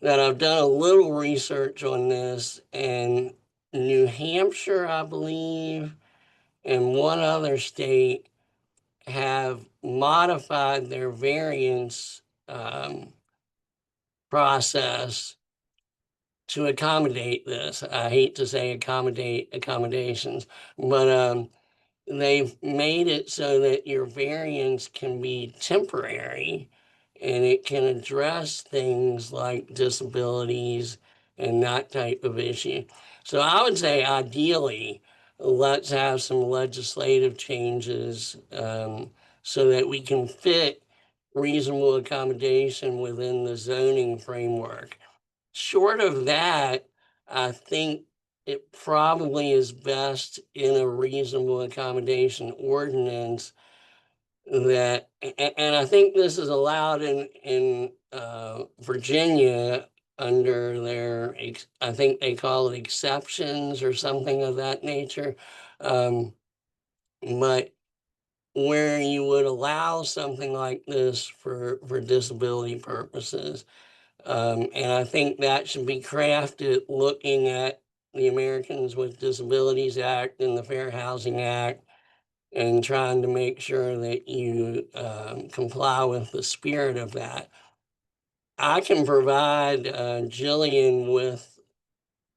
that I've done a little research on this, and New Hampshire, I believe, and one other state have modified their variance process to accommodate this. I hate to say accommodate accommodations, but they've made it so that your variance can be temporary and it can address things like disabilities and that type of issue. So I would say ideally, let's have some legislative changes so that we can fit reasonable accommodation within the zoning framework. Short of that, I think it probably is best in a reasonable accommodation ordinance that, and I think this is allowed in Virginia under their, I think they call it exceptions or something of that nature. But where you would allow something like this for disability purposes. And I think that should be crafted looking at the Americans with Disabilities Act and the Fair Housing Act and trying to make sure that you comply with the spirit of that. I can provide Jillian with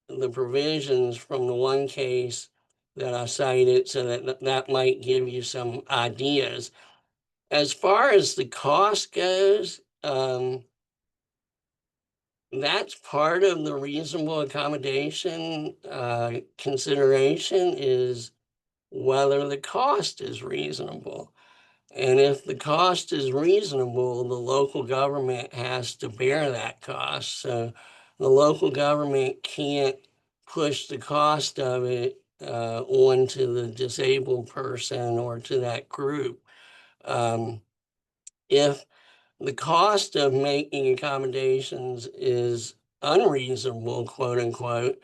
the provisions from the one case that I cited so that that might give you some ideas. As far as the cost goes, that's part of the reasonable accommodation consideration is whether the cost is reasonable. And if the cost is reasonable, the local government has to bear that cost. So the local government can't push the cost of it onto the disabled person or to that group. If the cost of making accommodations is unreasonable, quote unquote,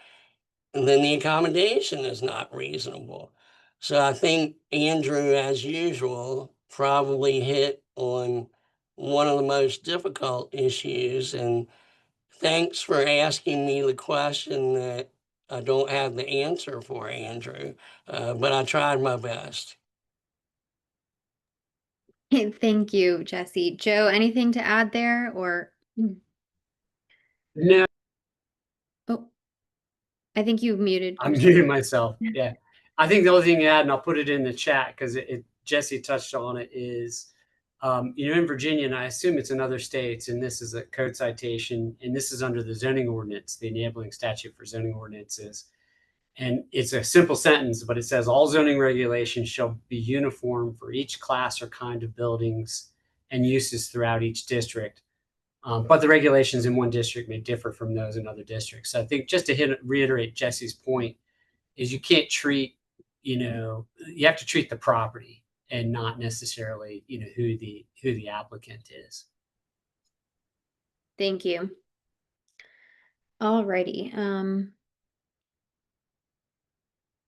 then the accommodation is not reasonable. So I think Andrew, as usual, probably hit on one of the most difficult issues. And thanks for asking me the question that I don't have the answer for, Andrew, but I tried my best. Thank you, Jesse. Joe, anything to add there or? No, Oh, I think you muted I'm yourself. muting myself. Yeah. I think the only thing to add, and I'll put it in the chat because Jesse touched on it, is in Virginia, and I assume it's in other states, and this is a code citation, and this is under the zoning ordinance, the enabling statute for zoning ordinances. And it's a simple sentence, but it says all zoning regulations shall be uniform for each class or kind of buildings and uses throughout each district. But the regulations in one district may differ from those in other districts. So I think just to reiterate Jesse's point is you can't treat, you have to treat the property and not necessarily, who the applicant is. Thank you. All righty.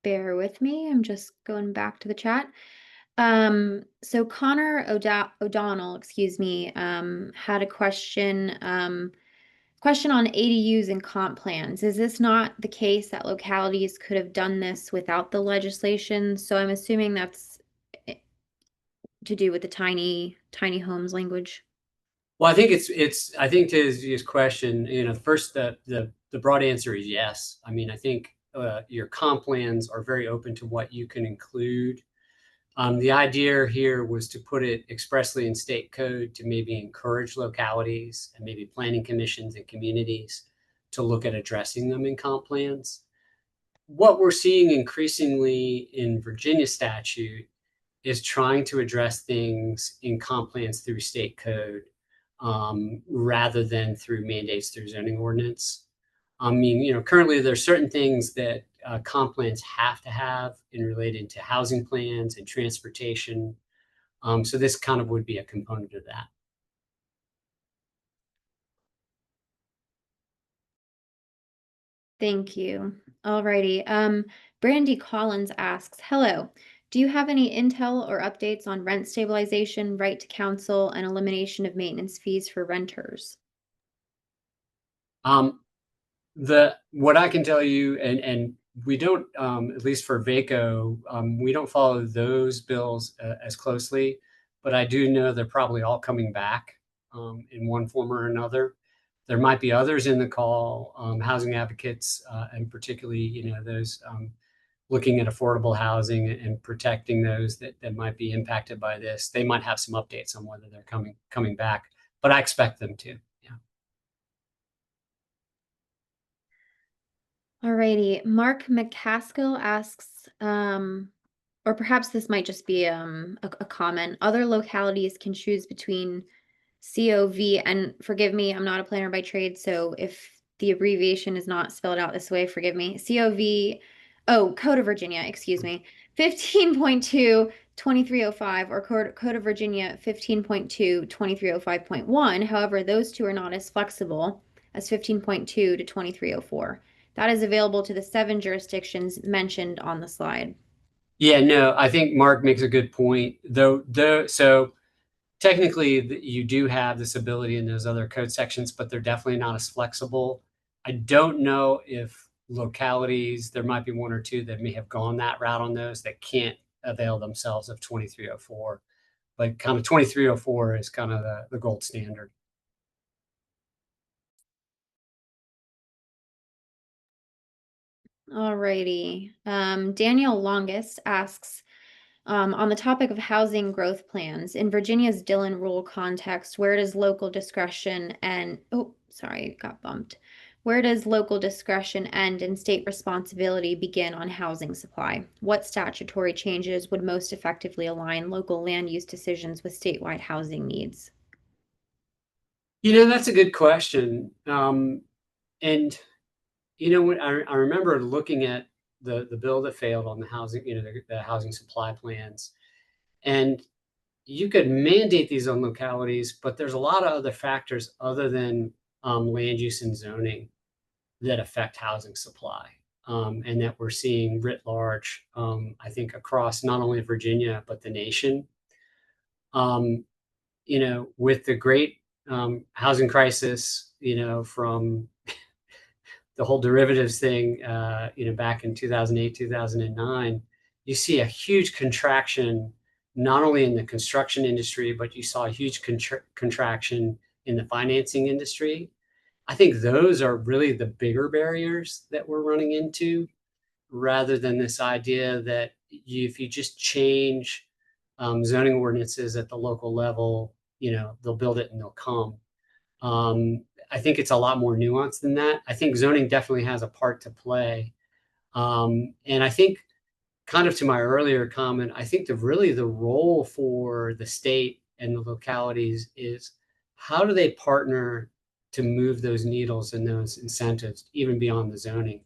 Bear with me. I'm just going back to the chat. So Connor O'Donnell, excuse me, had a question on ADUs and comp plans. Is this not the case that localities could have done this without the legislation? So I'm assuming that's to do with the tiny homes language? Well, I think I think to his question, first, the broad answer is yes. I mean, I think your comp plans are very open to what you can include. The idea here was to put it expressly in state code to maybe encourage localities and maybe planning commissions and communities to look at addressing them in comp plans. What we're seeing increasingly in Virginia statute is trying to address things in comp plans through state code rather than through mandates through zoning ordinance. I mean, currently there's certain things that comp plans have to have in related to housing plans and transportation. So this kind of would be a component of that. Thank you. Alrighty. Brandy Collins asks, hello. Do you have any intel or updates on rent stabilization, right to counsel, and elimination of maintenance fees for renters? What I can tell you, and we don't, at least for VACO, we don't follow those bills as closely, but I do know they're probably all coming back in one form or another. There might be others in the call, housing advocates, and particularly, those looking at affordable housing and protecting those that might be impacted by this. They might have some updates on whether they're coming back, but I expect them to. Alrighty. Mark McCaskill asks, or perhaps this might just be a comment. Other localities can choose between COV, and forgive me, I'm not a planner by trade, so if the abbreviation is not spelled out this way, forgive me. Code of Virginia, excuse me. 15.2 2305 or Code of Virginia 15.2 2305.1. However, those two are not as flexible as 15.2 to 2304. That is available to the 7 jurisdictions mentioned on the slide. Yeah, no, I think Mark makes a good point, so technically you do have this ability in those other code sections, but they're definitely not as flexible. I don't know if localities, there might be one or two that may have gone that route on those that can't avail themselves of 2304, but kind of 2304 is kind of the gold standard. Alrighty. Daniel Longest asks, on the topic of housing growth plans, in Virginia's Dillon rule context, where does local discretion and, oh, sorry, got bumped. Where does local discretion end and state responsibility begin on housing supply? What statutory changes would most effectively align local land use decisions with statewide housing needs? That's a good question. And when I remember looking at the bill that failed on the housing, the housing supply plans, and you could mandate these on localities, but there's a lot of other factors other than land use and zoning that affect housing supply, and that we're seeing writ large, I think, across not only Virginia, but the nation. With the great housing crisis, from the whole derivatives thing, back in 2008, 2009, you see a huge contraction, not only in the construction industry, but you saw a huge contraction in the financing industry. I think those are really the bigger barriers that we're running into, rather than this idea that if you just change zoning ordinances at the local level, they'll build it and they'll come. I think it's a lot more nuanced than that. I think zoning definitely has a part to play. And I think, kind of to my earlier comment, I think the role for the state and the localities is how do they partner to move those needles and those incentives even beyond the zoning,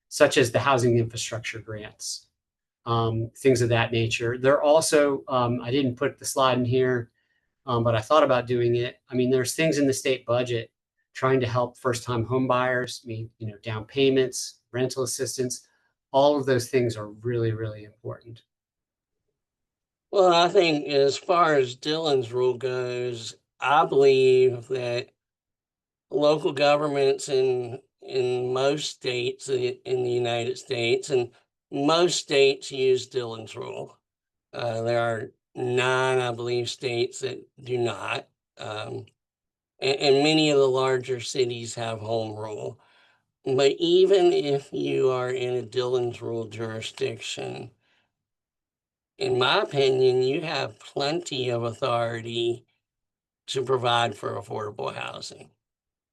such as the housing infrastructure grants, things of that nature. They're also, I didn't put the slide in here, but I thought about doing it. I mean, there's things in the state budget trying to help first-time home buyers, down payments, rental assistance. All of those things are really, really important. Well, I think as far as Dillon's rule goes, I believe that local governments in most states in the United States, and most states use Dillon's rule. There are 9, I believe, states that do not. And many of the larger cities have home rule. But even if you are in a Dillon's rule jurisdiction, in my opinion, you have plenty of authority to provide for affordable housing.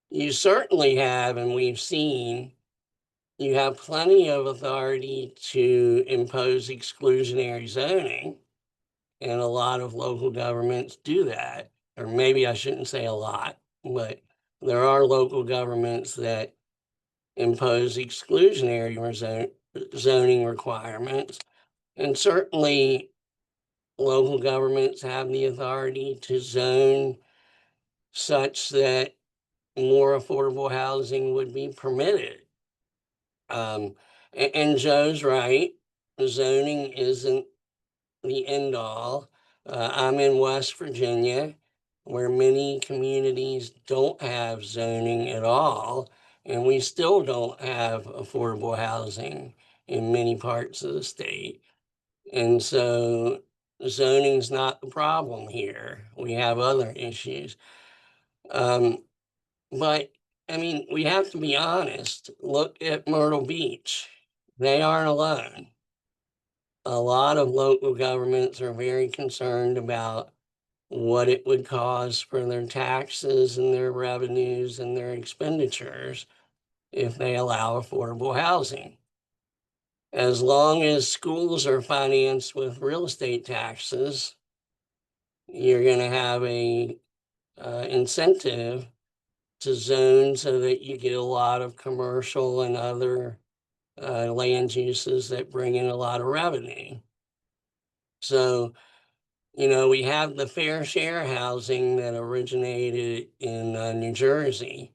You certainly have, and we've seen, you have plenty of authority to impose exclusionary zoning. And a lot of local governments do that. Or maybe I shouldn't say a lot, but there are local governments that impose exclusionary zoning requirements. And certainly local governments have the authority to zone such that more affordable housing would be permitted. And Joe's right, zoning isn't the end all. I'm in West Virginia, where many communities don't have zoning at all, and we still don't have affordable housing in many parts of the state. And so zoning's not the problem here. We have other issues. But I mean, we have to be honest. Look at Myrtle Beach. They aren't alone. A lot of local governments are very concerned about what it would cost for their taxes and their revenues and their expenditures if they allow affordable housing. As long as schools are financed with real estate taxes, you're going to have a incentive to zone so that you get a lot of commercial and other land uses that bring in a lot of revenue. So, we have the fair share housing that originated in New Jersey.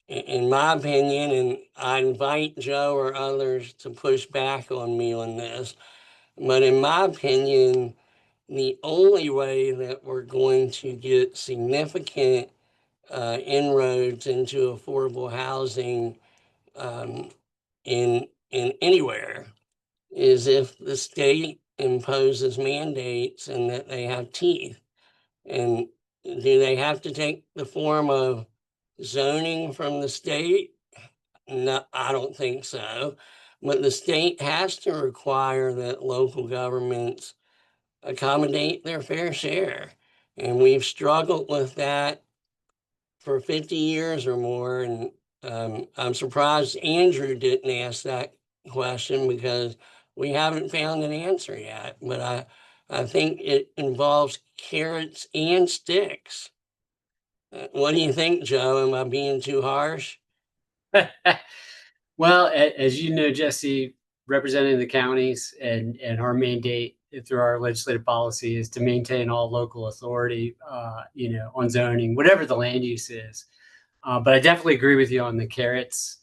In my opinion, and I invite Joe or others to push back on me on this, but in my opinion, the only way that we're going to get significant inroads into affordable housing in anywhere is if the state imposes mandates and that they have teeth. And do they have to take the form of zoning from the state? No, I don't think so. But the state has to require that local governments accommodate their fair share. And we've struggled with that for 50 years or more. And I'm surprised Andrew didn't ask that question because we haven't found an answer yet. But I think it involves carrots and sticks. What do you think, Joe? Am I being too harsh? Well, as you know, Jesse, representing the counties and our mandate through our legislative policy is to maintain all local authority, on zoning, whatever the land use is. But I definitely agree with you on the carrots.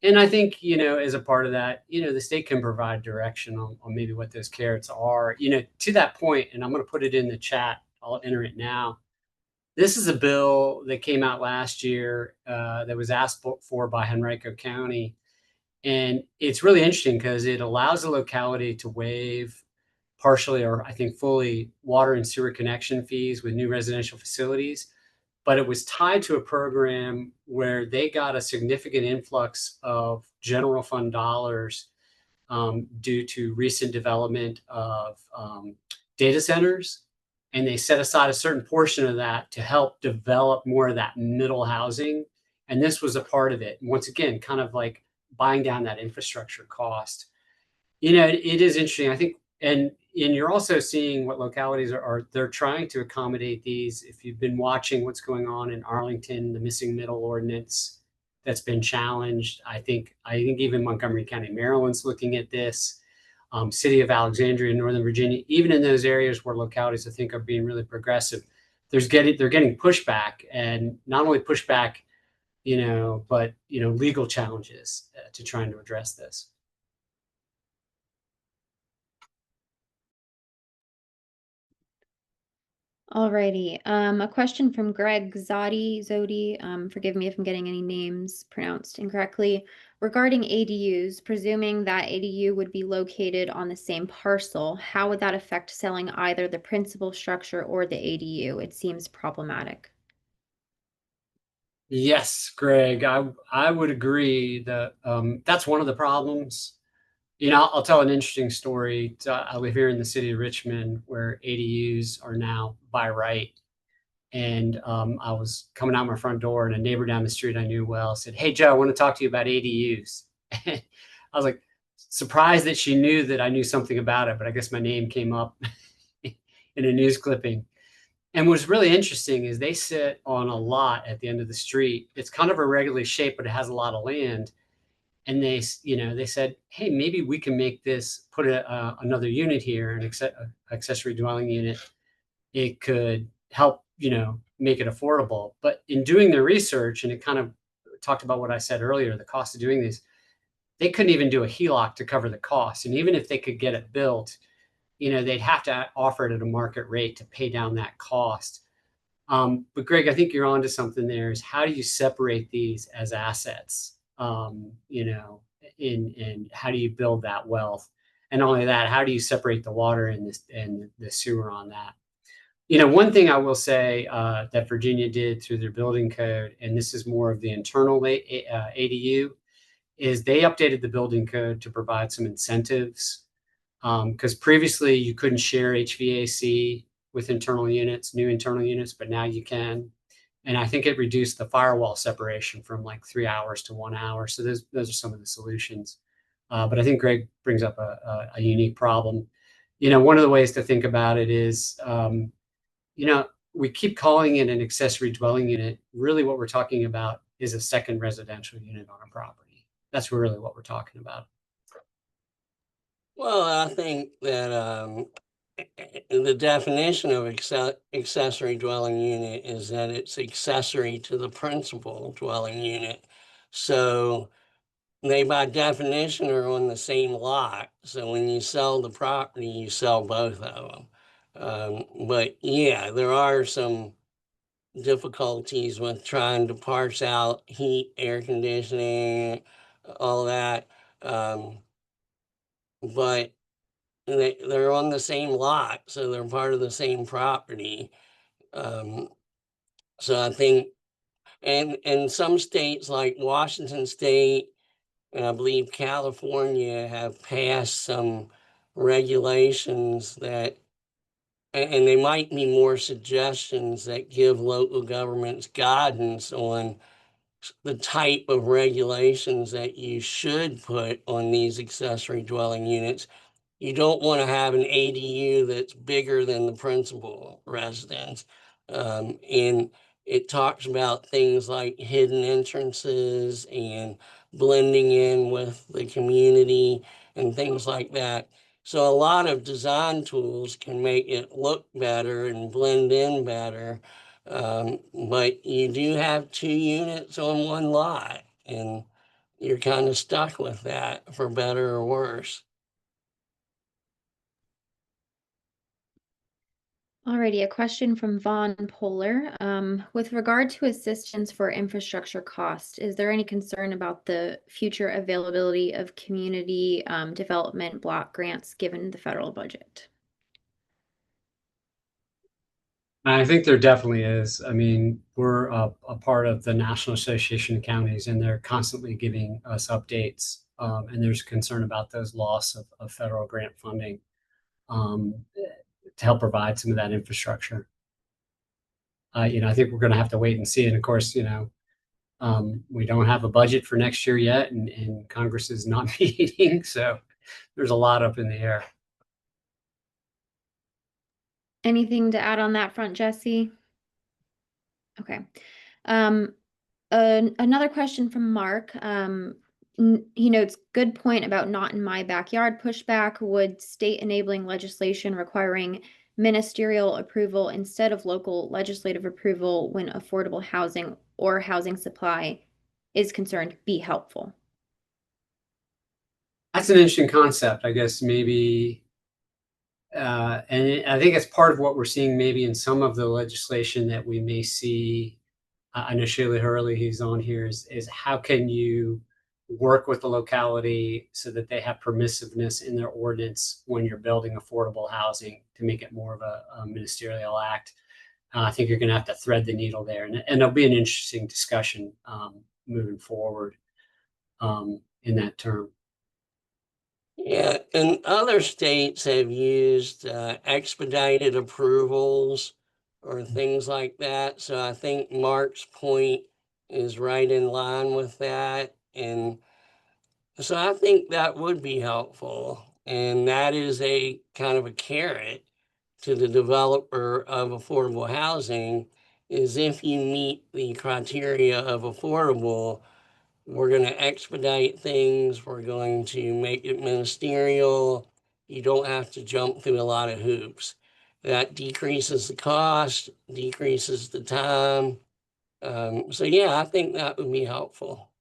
And I think, as a part of that, the state can provide direction on maybe what those carrots are, to that point, and I'm going to put it in the chat. I'll enter it now. This is a bill that came out last year that was asked for by Henrico County. And it's really interesting because it allows the locality to waive partially or I think fully water and sewer connection fees with new residential facilities. But it was tied to a program where they got a significant influx of general fund dollars due to recent development of data centers. And they set aside a certain portion of that to help develop more of that middle housing. And this was a part of it. And once again, kind of like buying down that infrastructure cost. It is interesting. I think, and you're also seeing what localities are they're trying to accommodate these. If you've been watching what's going on in Arlington, the missing middle ordinance that's been challenged. I think even Montgomery County, Maryland's looking at this. City of Alexandria, Northern Virginia, even in those areas where localities I think are being really progressive, they're getting pushback, and not only pushback, but legal challenges to trying to address this. Alrighty, a question from Greg Zodi, forgive me if I'm getting any names pronounced incorrectly. Regarding ADUs, presuming that ADU would be located on the same parcel, how would that affect selling either the principal structure or the ADU? It seems problematic. Yes, Greg, I would agree that that's one of the problems. You know, I'll tell an interesting story. I live here in the city of Richmond, where ADUs are now by right. And I was coming out my front door, and a neighbor down the street I knew well said, "Hey, Joe, I want to talk to you about ADUs." I was like surprised that she knew that I knew something about it, but I guess my name came up in a news clipping. And what's really interesting is they sit on a lot at the end of the street. It's kind of irregularly shaped, but it has a lot of land. And they said, "Hey, maybe we can make this, put another unit here, an accessory dwelling unit. It could help, make it affordable." But in doing their research, and it kind of talked about what I said earlier, the cost of doing this, they couldn't even do a HELOC to cover the cost. And even if they could get it built, they'd have to offer it at a market rate to pay down that cost. But Greg, I think you're onto something there. Is how do you separate these as assets? And how do you build that wealth? And not only that, how do you separate the water and the sewer on that? One thing I will say that Virginia did through their building code, and this is more of the internal ADU, is they updated the building code to provide some incentives. Because previously you couldn't share HVAC with internal units, new internal units, but now you can. And I think it reduced the firewall separation from like 3 hours to 1 hour. So those are some of the solutions. But I think Greg brings up a unique problem. One of the ways to think about it is, we keep calling it an accessory dwelling unit. Really what we're talking about is a second residential unit on a property. That's really what we're talking about. Well, I think that the definition of accessory dwelling unit is that it's accessory to the principal dwelling unit. So they by definition are on the same lot. So when you sell the property, you sell both of them. But yeah, there are some difficulties with trying to parse out heat, air conditioning, all that. But they're on the same lot, so they're part of the same property. Um, so I think, and in some states like Washington State and I believe California have passed some regulations that, and they might be more suggestions that give local governments guidance on the type of regulations that you should put on these accessory dwelling units. You don't want to have an ADU that's bigger than the principal residence. And it talks about things like hidden entrances and blending in with the community and things like that. So a lot of design tools can make it look better and blend in better. But you do have 2 units on one lot, and you're kind of stuck with that for better or worse. Alrighty, a question from Vaughn Polar. With regard to assistance for infrastructure cost, is there any concern about the future availability of community development block grants given the federal budget? I think there definitely is. I mean, we're a part of the National Association of Counties, and they're constantly giving us updates. And there's concern about those loss of federal grant funding to help provide some of that infrastructure. I think we're going to have to wait and see. And of course, we don't have a budget for next year yet, and Congress is not meeting. So there's a lot up in the air. Anything to add on that front, Jesse? Okay. Um, Another question from Mark. He notes, good point about not in my backyard pushback. Would state enabling legislation requiring ministerial approval instead of local legislative approval when affordable housing or housing supply is concerned be helpful? That's an interesting concept. I guess maybe and I think it's part of what we're seeing maybe in some of the legislation that we may see. I know Sheila Hurley, who's on here, is how can you work with the locality so that they have permissiveness in their ordinance when you're building affordable housing to make it more of a ministerial act. I think you're going to have to thread the needle there, and it'll be an interesting discussion moving forward in that term. Yeah, and other states have used expedited approvals or things like that. So I think Mark's point is right in line with that. And so I think that would be helpful. And that is a kind of a carrot to the developer of affordable housing is if you meet the criteria of affordable, we're going to expedite things. We're going to make it ministerial. You don't have to jump through a lot of hoops. That decreases the cost, decreases the time. So yeah, I think that would be helpful.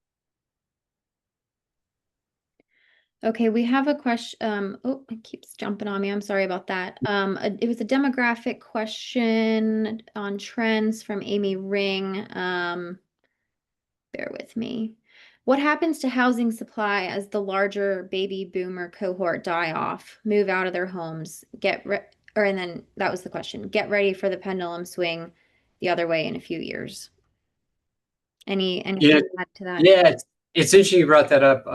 Okay, we have a question. Oh, it keeps jumping on me. I'm sorry about that. It was a demographic question on trends from Amy Ring. Bear with me. What happens to housing supply as the larger baby boomer cohort die off, move out of their homes, and then that was the question. Get ready for the pendulum swing the other way in a few years. Anything to add to that? Yeah, it's interesting you brought that up.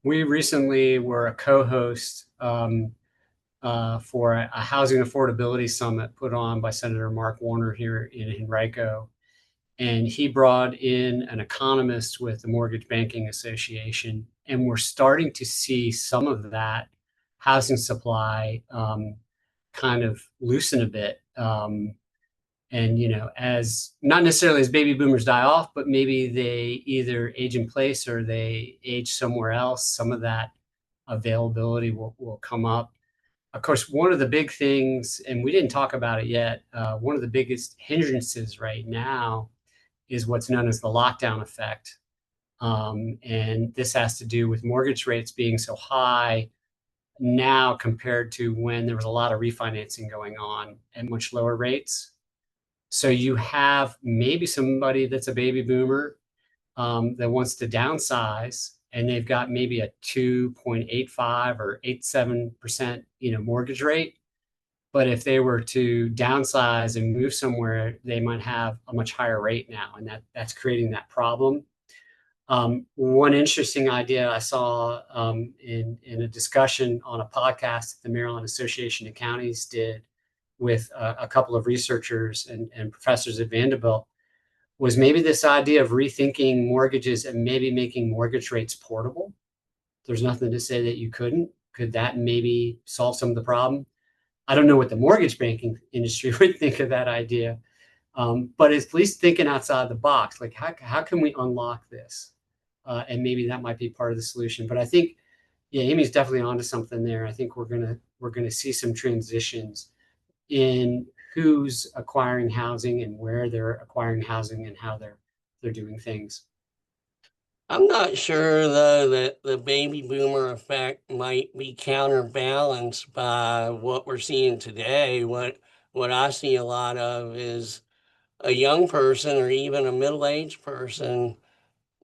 We recently were a co-host for a housing affordability summit put on by Senator Mark Warner here in Henrico. And he brought in an economist with the Mortgage Banking Association. And we're starting to see some of that housing supply kind of loosen a bit. And, as not necessarily as baby boomers die off, but maybe they either age in place or they age somewhere else, some of that availability will come up. Of course, one of the big things, and we didn't talk about it yet, one of the biggest hindrances right now is what's known as the lockdown effect. And this has to do with mortgage rates being so high now compared to when there was a lot of refinancing going on at much lower rates. So you have maybe somebody that's a baby boomer that wants to downsize, and they've got maybe a 2.85 or 87% mortgage rate. But if they were to downsize and move somewhere, they might have a much higher rate now, and that's creating that problem. One interesting idea I saw in a discussion on a podcast that the Maryland Association of Counties did with a couple of researchers and professors at Vanderbilt was maybe this idea of rethinking mortgages and maybe making mortgage rates portable. There's nothing to say that you couldn't. Could that maybe solve some of the problem? I don't know what the mortgage banking industry would think of that idea, but at least thinking outside the box, like how can we unlock this? And maybe that might be part of the solution. But I think, yeah, Amy's definitely onto something there. I think we're gonna see some transitions in who's acquiring housing and where they're acquiring housing and how they're doing things. I'm not sure though that the baby boomer effect might be counterbalanced by what we're seeing today. What I see a lot of is a young person or even a middle-aged person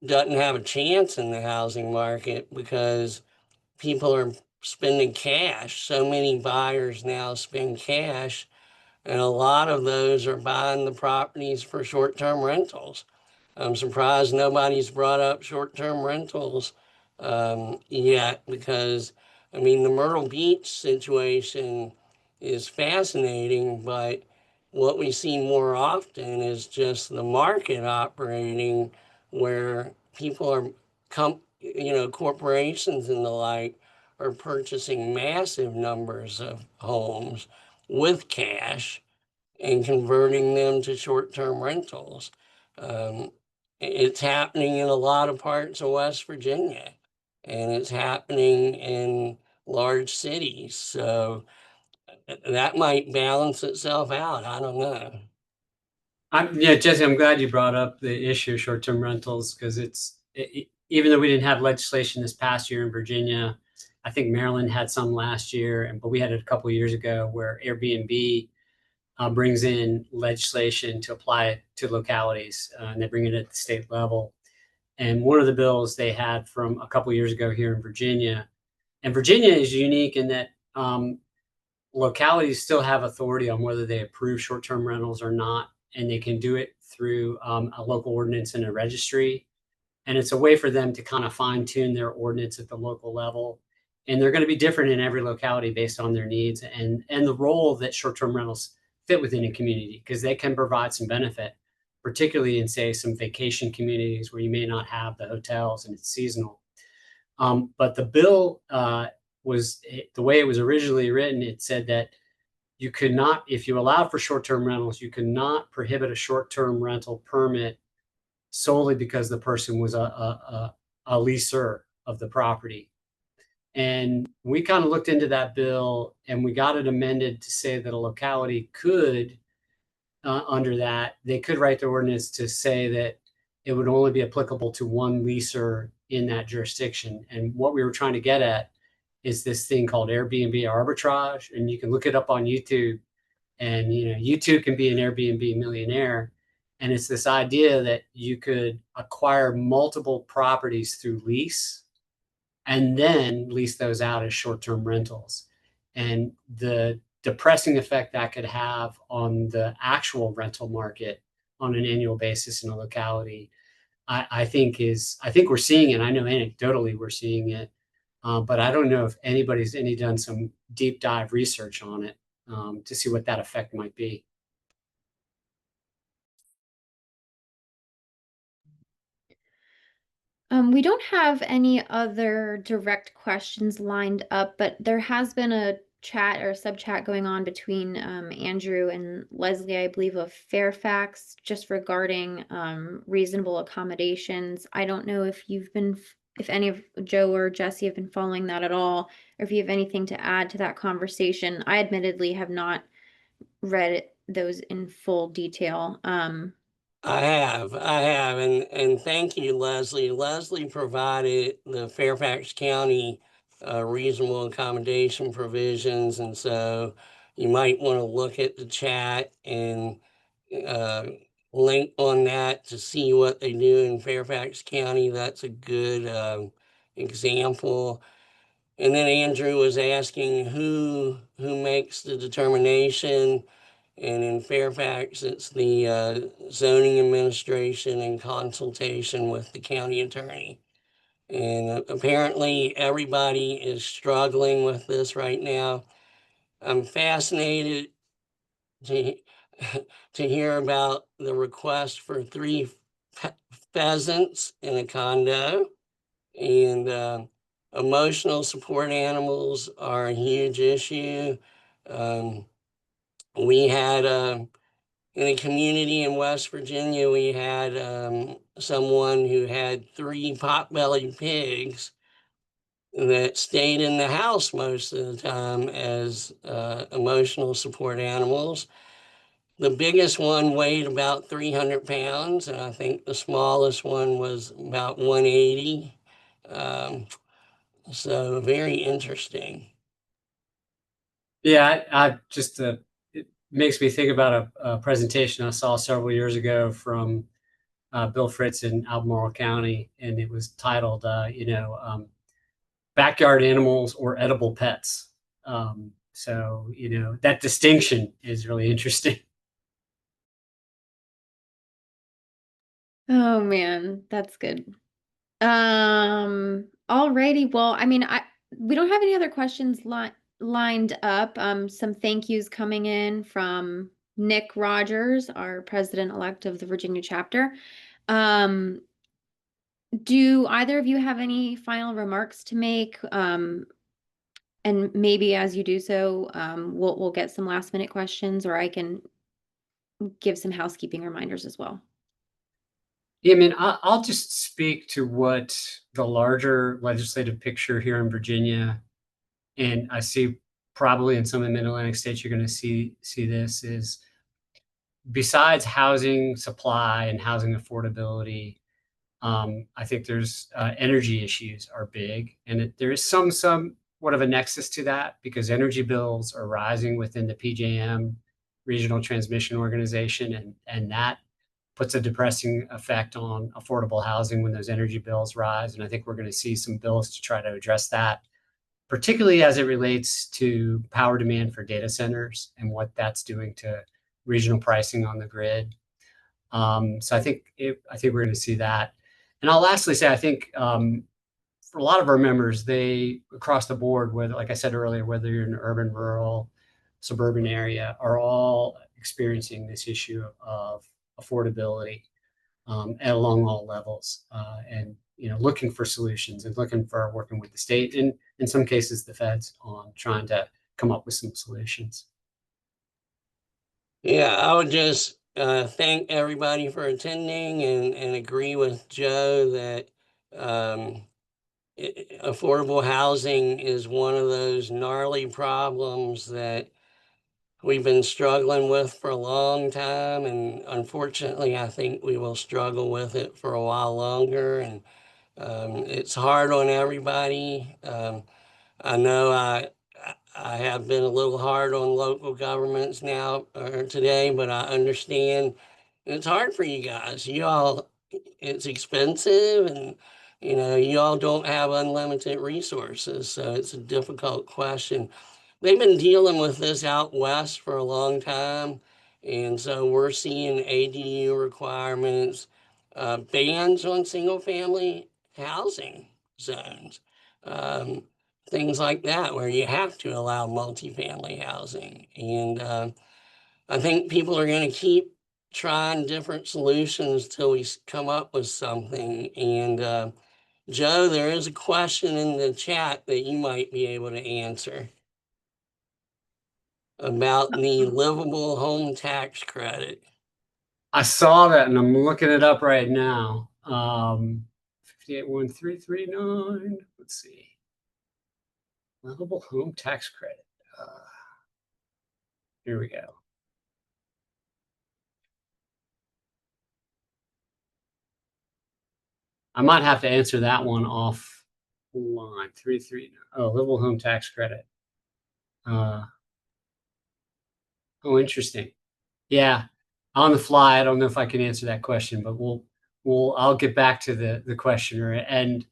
doesn't have a chance in the housing market because people are spending cash. So many buyers now spend cash, and a lot of those are buying the properties for short-term rentals. I'm surprised nobody's brought up short-term rentals yet because, I mean, the Myrtle Beach situation is fascinating, but what we see more often is just the market operating where people are, corporations and the like are purchasing massive numbers of homes with cash and converting them to short-term rentals. Um, it's happening in a lot of parts of West Virginia, and it's happening in large cities. So that might balance itself out. I don't know. Yeah, Jesse, I'm glad you brought up the issue of short-term rentals because even though we didn't have legislation this past year in Virginia, I think Maryland had some last year, but we had it a couple of years ago where Airbnb brings in legislation to apply it to localities, and they bring it at the state level. And one of the bills they had from a couple of years ago here in Virginia, and Virginia is unique in that localities still have authority on whether they approve short-term rentals or not, and they can do it through a local ordinance and a registry. And it's a way for them to kind of fine tune their ordinance at the local level. And they're going to be different in every locality based on their needs and the role that short-term rentals fit within a community, because they can provide some benefit, particularly in, say, some vacation communities where you may not have the hotels and it's seasonal. But the bill the way it was originally written, it said that you could not, if you allowed for short-term rentals, you could not prohibit a short-term rental permit solely because the person was a leaser of the property. And we kind of looked into that bill and we got it amended to say that a locality could, under that, they could write the ordinance to say that it would only be applicable to one leaser in that jurisdiction. And what we were trying to get at is this thing called Airbnb arbitrage. And you can look it up on YouTube, and you too can be an Airbnb millionaire. And it's this idea that you could acquire multiple properties through lease and then lease those out as short-term rentals. And the depressing effect that could have on the actual rental market on an annual basis in a locality, I think we're seeing it. I know anecdotally we're seeing it, but I don't know if anybody's done some deep dive research on it to see what that effect might be. We don't have any other direct questions lined up, but there has been a chat or a sub chat going on between Andrew and Leslie, I believe, of Fairfax, just regarding reasonable accommodations. I don't know if if any of Joe or Jesse have been following that at all, or if you have anything to add to that conversation. I admittedly have not read those in full detail. I have, and thank you, Leslie. Leslie provided the Fairfax County reasonable accommodation provisions, and so you might want to look at the chat and uh, link on that to see what they do in Fairfax County. That's a good example. And then Andrew was asking who makes the determination. And in Fairfax, it's the zoning administration in consultation with the county attorney. And apparently everybody is struggling with this right now. I'm fascinated to, to hear about the request for 3 pheasants in a condo. And emotional support animals are a huge issue. We had in a community in West Virginia, we had someone who had 3 potbelly pigs that stayed in the house most of the time as emotional support animals. The biggest one weighed about 300 pounds, and I think the smallest one was about 180. So very interesting. Yeah, I just it makes me think about a presentation I saw several years ago from Bill Fritz in Albemarle County, and it was titled, "Backyard Animals or Edible Pets." So that distinction is really interesting. Oh man, that's good. Alrighty. Well, I mean, we don't have any other questions lined up. Some thank yous coming in from Nick Rogers, our president-elect of the Virginia chapter. Do either of you have any final remarks to make? And maybe as you do so, we'll get some last minute questions, or I can give some housekeeping reminders as well. Yeah, I mean, I'll just speak to what the larger legislative picture here in Virginia, and I see probably in some of the Mid-Atlantic states, you're going to see this is, besides housing supply and housing affordability, I think there's energy issues are big, and there is some somewhat of a nexus to that because energy bills are rising within the PJM regional transmission organization, and that puts a depressing effect on affordable housing when those energy bills rise. And I think we're going to see some bills to try to address that, particularly as it relates to power demand for data centers and what that's doing to regional pricing on the grid. So I think we're going to see that. And I'll lastly say, I think for a lot of our members, they across the board, whether, like I said earlier, whether you're in an urban, rural, suburban area, are all experiencing this issue of affordability along all levels, and looking for solutions and looking for working with the state and in some cases the feds on trying to come up with some solutions. Yeah, I would just thank everybody for attending and agree with Joe that affordable housing is one of those gnarly problems that we've been struggling with for a long time. And unfortunately, I think we will struggle with it for a while longer. And it's hard on everybody. I know I have been a little hard on local governments now or today, but I understand it's hard for you guys. You all, it's expensive, and you all don't have unlimited resources, so it's a difficult question. They've been dealing with this out west for a long time, and so we're seeing ADU requirements, bans on single-family housing zones. Um, Things like that, where you have to allow multifamily housing. And I think people are going to keep trying different solutions till we come up with something. And Joe, there is a question in the chat that you might be able to answer about the livable home tax credit. I saw that and I'm looking it up right now. 581339. Let's see. Livable home tax credit. Here we go. I might have to answer that one off line. 339. Oh, livable home tax credit. Oh, interesting. Yeah, on the fly, I don't know if I can answer that question, but I'll get back to the questioner. And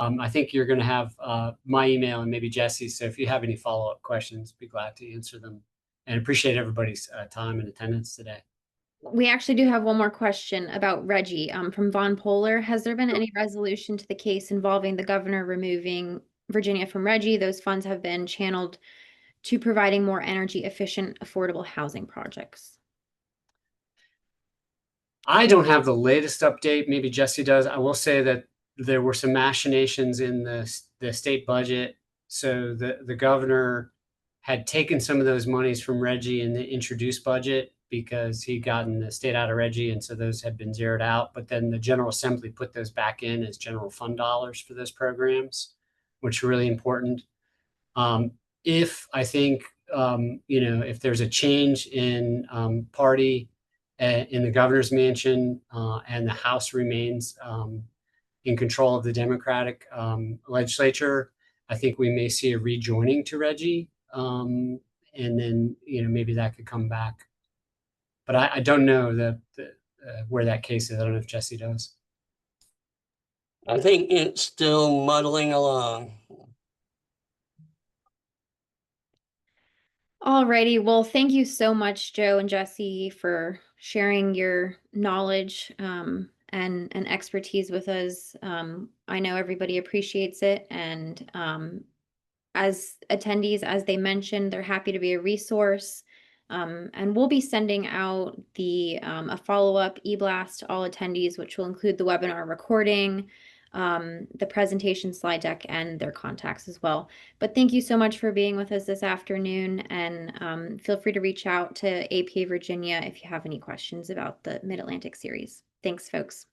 I think you're going to have my email and maybe Jesse's. So if you have any follow-up questions, be glad to answer them. And appreciate everybody's time and attendance today. We actually do have one more question about Reggie from Von Polar. Has there been any resolution to the case involving the governor removing Virginia from Reggie? Those funds have been channeled to providing more energy efficient, affordable housing projects. I don't have the latest update. Maybe Jesse does. I will say that there were some machinations in the state budget. So the governor had taken some of those monies from Reggie in the introduced budget because he'd gotten the state out of Reggie, and so those had been zeroed out. But then the General Assembly put those back in as general fund dollars for those programs, which are really important. If I think if there's a change in party in the governor's mansion and the House remains in control of the Democratic legislature, I think we may see a rejoining to Reggie, and then maybe that could come back. But I don't know where that case is. I don't know if Jesse does. I think it's still muddling along. Alrighty, well, thank you so much, Joe and Jesse, for sharing your knowledge and expertise with us. I know everybody appreciates it, and as attendees, as they mentioned, they're happy to be a resource. And we'll be sending out a follow-up e-blast to all attendees, which will include the webinar recording, the presentation slide deck, and their contacts as well. But thank you so much for being with us this afternoon, and feel free to reach out to APA Virginia if you have any questions about the Mid-Atlantic series. Thanks, folks.